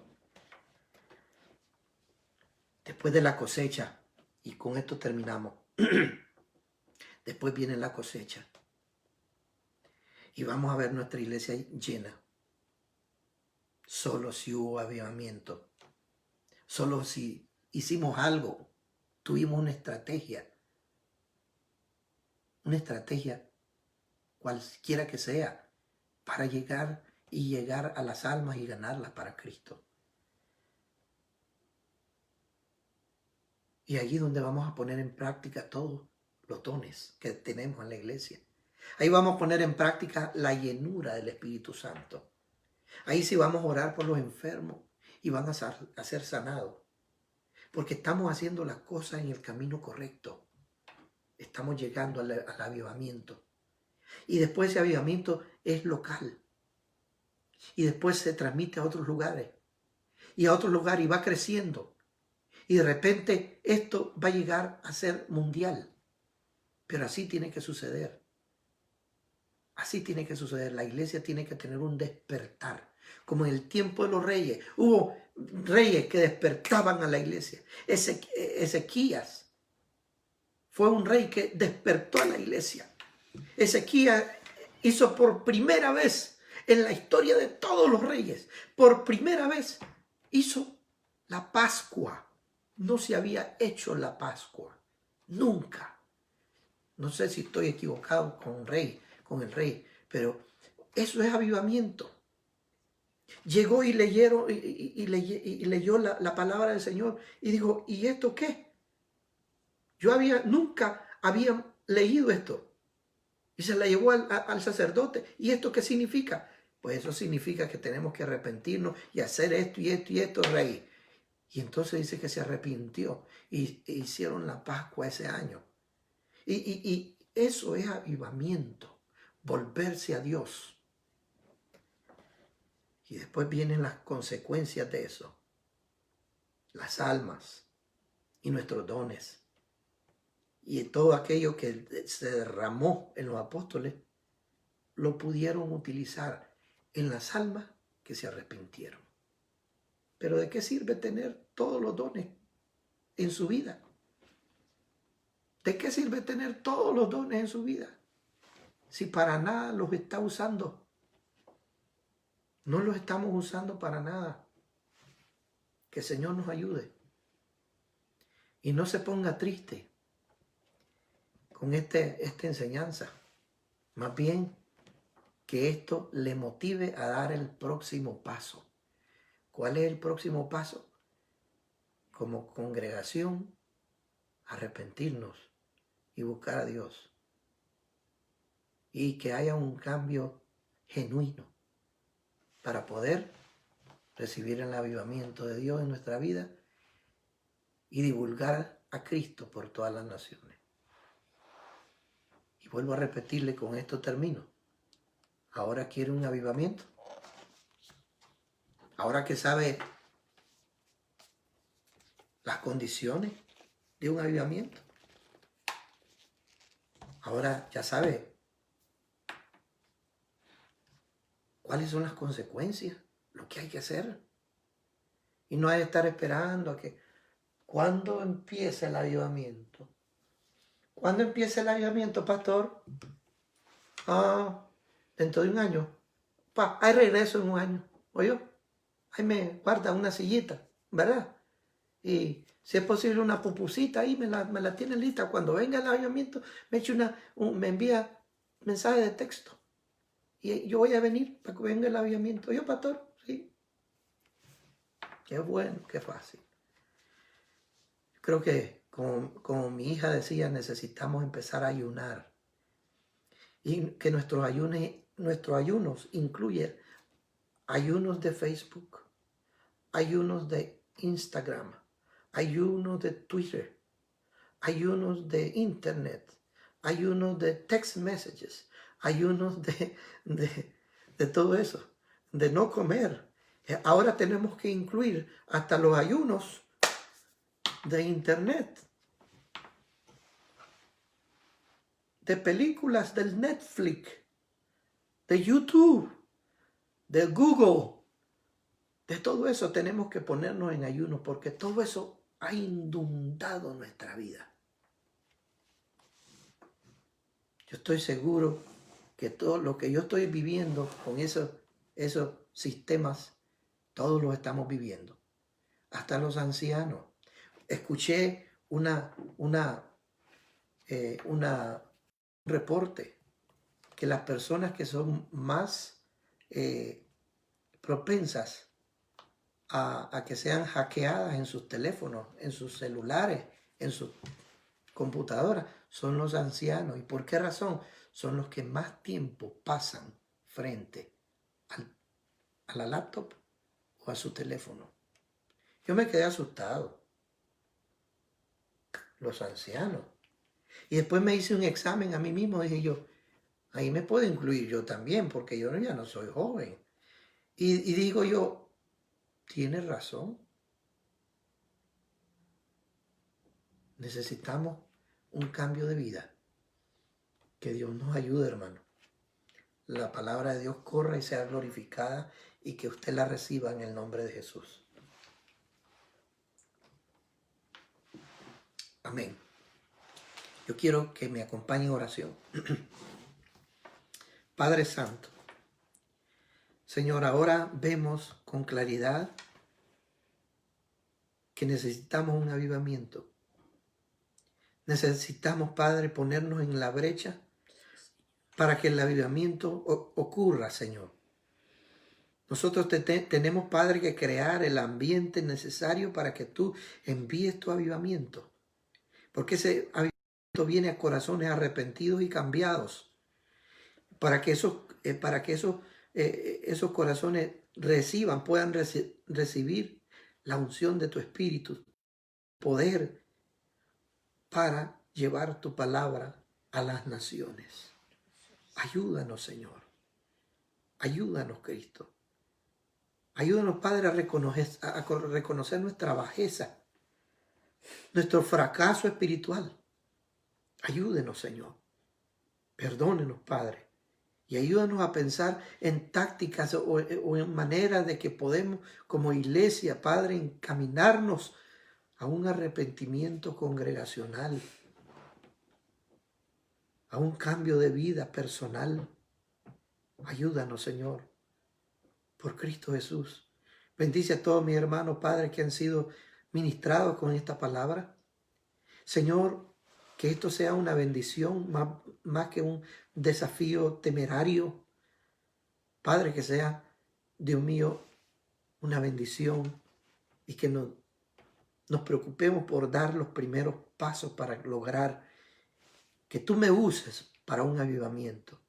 Después de la cosecha, y con esto terminamos, después viene la cosecha. Y vamos a ver nuestra iglesia llena. Solo si hubo avivamiento. Solo si hicimos algo. Tuvimos una estrategia. Una estrategia, cualquiera que sea, para llegar a las almas y ganarlas para Cristo. Y allí donde vamos a poner en práctica todos los dones que tenemos en la iglesia. Ahí vamos a poner en práctica la llenura del Espíritu Santo. Ahí sí vamos a orar por los enfermos y van a ser sanados. Porque estamos haciendo las cosas en el camino correcto. Estamos llegando al avivamiento. Y después ese avivamiento es local. Y después se transmite a otros lugares. Y a otros lugares y va creciendo. Y de repente esto va a llegar a ser mundial. Pero así tiene que suceder. Así tiene que suceder. La iglesia tiene que tener un despertar. Como en el tiempo de los reyes. Hubo reyes que despertaban a la iglesia. Ezequías fue un rey que despertó a la iglesia. Ezequías hizo por primera vez en la historia de todos los reyes, por primera vez hizo la Pascua. No se había hecho la Pascua. Nunca. No sé si estoy equivocado con el rey, pero eso es avivamiento. Llegó y leyeron y leyó la palabra del Señor y dijo, ¿y esto qué? Yo nunca había leído esto. Y se la llevó al sacerdote. ¿Y esto qué significa? Pues eso significa que tenemos que arrepentirnos y hacer esto y esto y esto, rey. Y entonces dice que se arrepintió e hicieron la Pascua ese año. Y eso es avivamiento, volverse a Dios. Y después vienen las consecuencias de eso. Las almas y nuestros dones. Y todo aquello que se derramó en los apóstoles, lo pudieron utilizar en las almas que se arrepintieron. Pero ¿de qué sirve tener todos los dones en su vida? ¿De qué sirve tener todos los dones en su vida? Si para nada los está usando. No los estamos usando para nada. Que el Señor nos ayude. Y no se ponga triste con esta enseñanza. Más bien, que esto le motive a dar el próximo paso. ¿Cuál es el próximo paso? Como congregación, arrepentirnos y buscar a Dios. Y que haya un cambio genuino para poder recibir el avivamiento de Dios en nuestra vida y divulgar a Cristo por todas las naciones. Y vuelvo a repetirle, con esto termino. Ahora quiere un avivamiento. Ahora que sabe las condiciones de un avivamiento. Ahora ya sabe cuáles son las consecuencias, lo que hay que hacer. Y no hay que estar esperando a que ¿cuándo empiece el avivamiento? ¿Cuándo empieza el avivamiento, pastor? Dentro de un año. Ahí regreso en un año. ¿Oyó? Ahí me guarda una sillita, ¿verdad? Y si es posible una pupusita ahí, me la tiene lista. Cuando venga el avivamiento, me envía mensaje de texto. Y yo voy a venir para que venga el avivamiento. ¿Oyó, pastor? Sí. Qué bueno, qué fácil. Creo que, como mi hija decía, necesitamos empezar a ayunar. Y que nuestros ayunos incluyen ayunos de Facebook, ayunos de Instagram, ayunos de Twitter, ayunos de Internet, ayunos de text messages, ayunos de todo eso, de no comer. Ahora tenemos que incluir hasta los ayunos de Internet, de películas del Netflix, de YouTube, de Google. De todo eso tenemos que ponernos en ayuno porque todo eso ha inundado nuestra vida. Yo estoy seguro que todo lo que yo estoy viviendo con esos sistemas, todos los estamos viviendo. Hasta los ancianos. Escuché un reporte que las personas que son más propensas a que sean hackeadas en sus teléfonos, en sus celulares, en sus computadoras, son los ancianos. ¿Y por qué razón? son los que más tiempo pasan frente a la laptop o a su teléfono. Yo me quedé asustado. Los ancianos. Y después me hice un examen a mí mismo. Dije yo, ahí me puedo incluir yo también, porque yo ya no soy joven. Y digo yo, tiene razón. Necesitamos un cambio de vida. Que Dios nos ayude, hermano. La palabra de Dios corra y sea glorificada y que usted la reciba en el nombre de Jesús. Amén. Yo quiero que me acompañe en oración. Padre Santo, Señor, ahora vemos con claridad que necesitamos un avivamiento. Necesitamos, Padre, ponernos en la brecha para que el avivamiento ocurra, Señor. Nosotros tenemos, Padre, que crear el ambiente necesario para que tú envíes tu avivamiento. Porque ese avivamiento viene a corazones arrepentidos y cambiados. Para que esos corazones puedan recibir la unción de tu Espíritu, poder para llevar tu palabra a las naciones. Ayúdanos, Señor. Ayúdanos, Cristo. Ayúdanos, Padre, a reconocer nuestra bajeza, nuestro fracaso espiritual. Ayúdenos, Señor. Perdónenos, Padre. Y ayúdanos a pensar en tácticas o en maneras de que podemos, como iglesia, Padre, encaminarnos a un arrepentimiento congregacional, a un cambio de vida personal. Ayúdanos, Señor, por Cristo Jesús. Bendice a todos mis hermanos, Padre, que han sido ministrados con esta palabra. Señor, que esto sea una bendición más que un desafío temerario. Padre, que sea, Dios mío, una bendición y que nos preocupemos por dar los primeros pasos para lograr que tú me uses para un avivamiento.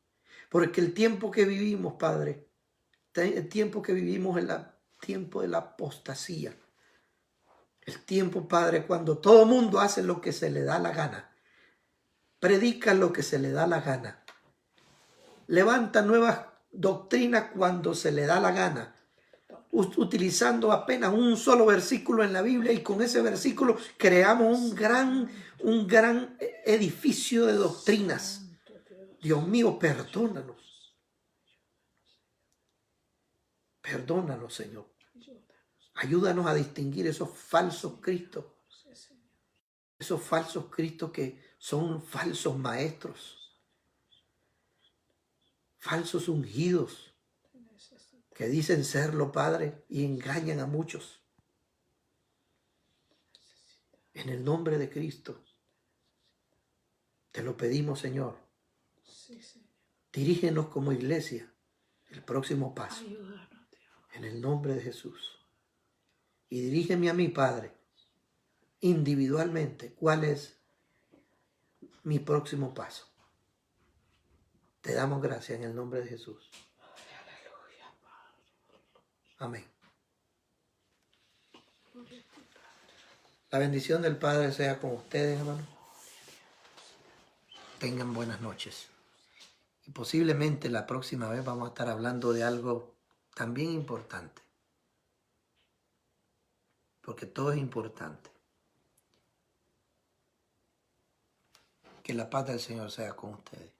Porque el tiempo que vivimos, Padre, el tiempo que vivimos es el tiempo de la apostasía. El tiempo, Padre, cuando todo mundo hace lo que se le da la gana. Predica lo que se le da la gana. Levanta nuevas doctrinas cuando se le da la gana. Utilizando apenas un solo versículo en la Biblia, y con ese versículo creamos un gran edificio de doctrinas. Dios mío, perdónanos. Perdónanos, Señor. Ayúdanos a distinguir esos falsos cristos. Esos falsos cristos que son falsos maestros. Falsos ungidos. Que dicen serlo, Padre, y engañan a muchos. En el nombre de Cristo, te lo pedimos, Señor. Dirígenos como iglesia el próximo paso. En el nombre de Jesús. Y dirígeme a mí, Padre, individualmente, cuál es mi próximo paso. Te damos gracias en el nombre de Jesús. Amén. La bendición del Padre sea con ustedes, hermanos. Tengan buenas noches. Y posiblemente la próxima vez vamos a estar hablando de algo también importante. Porque todo es importante. Que la paz del Señor sea con ustedes.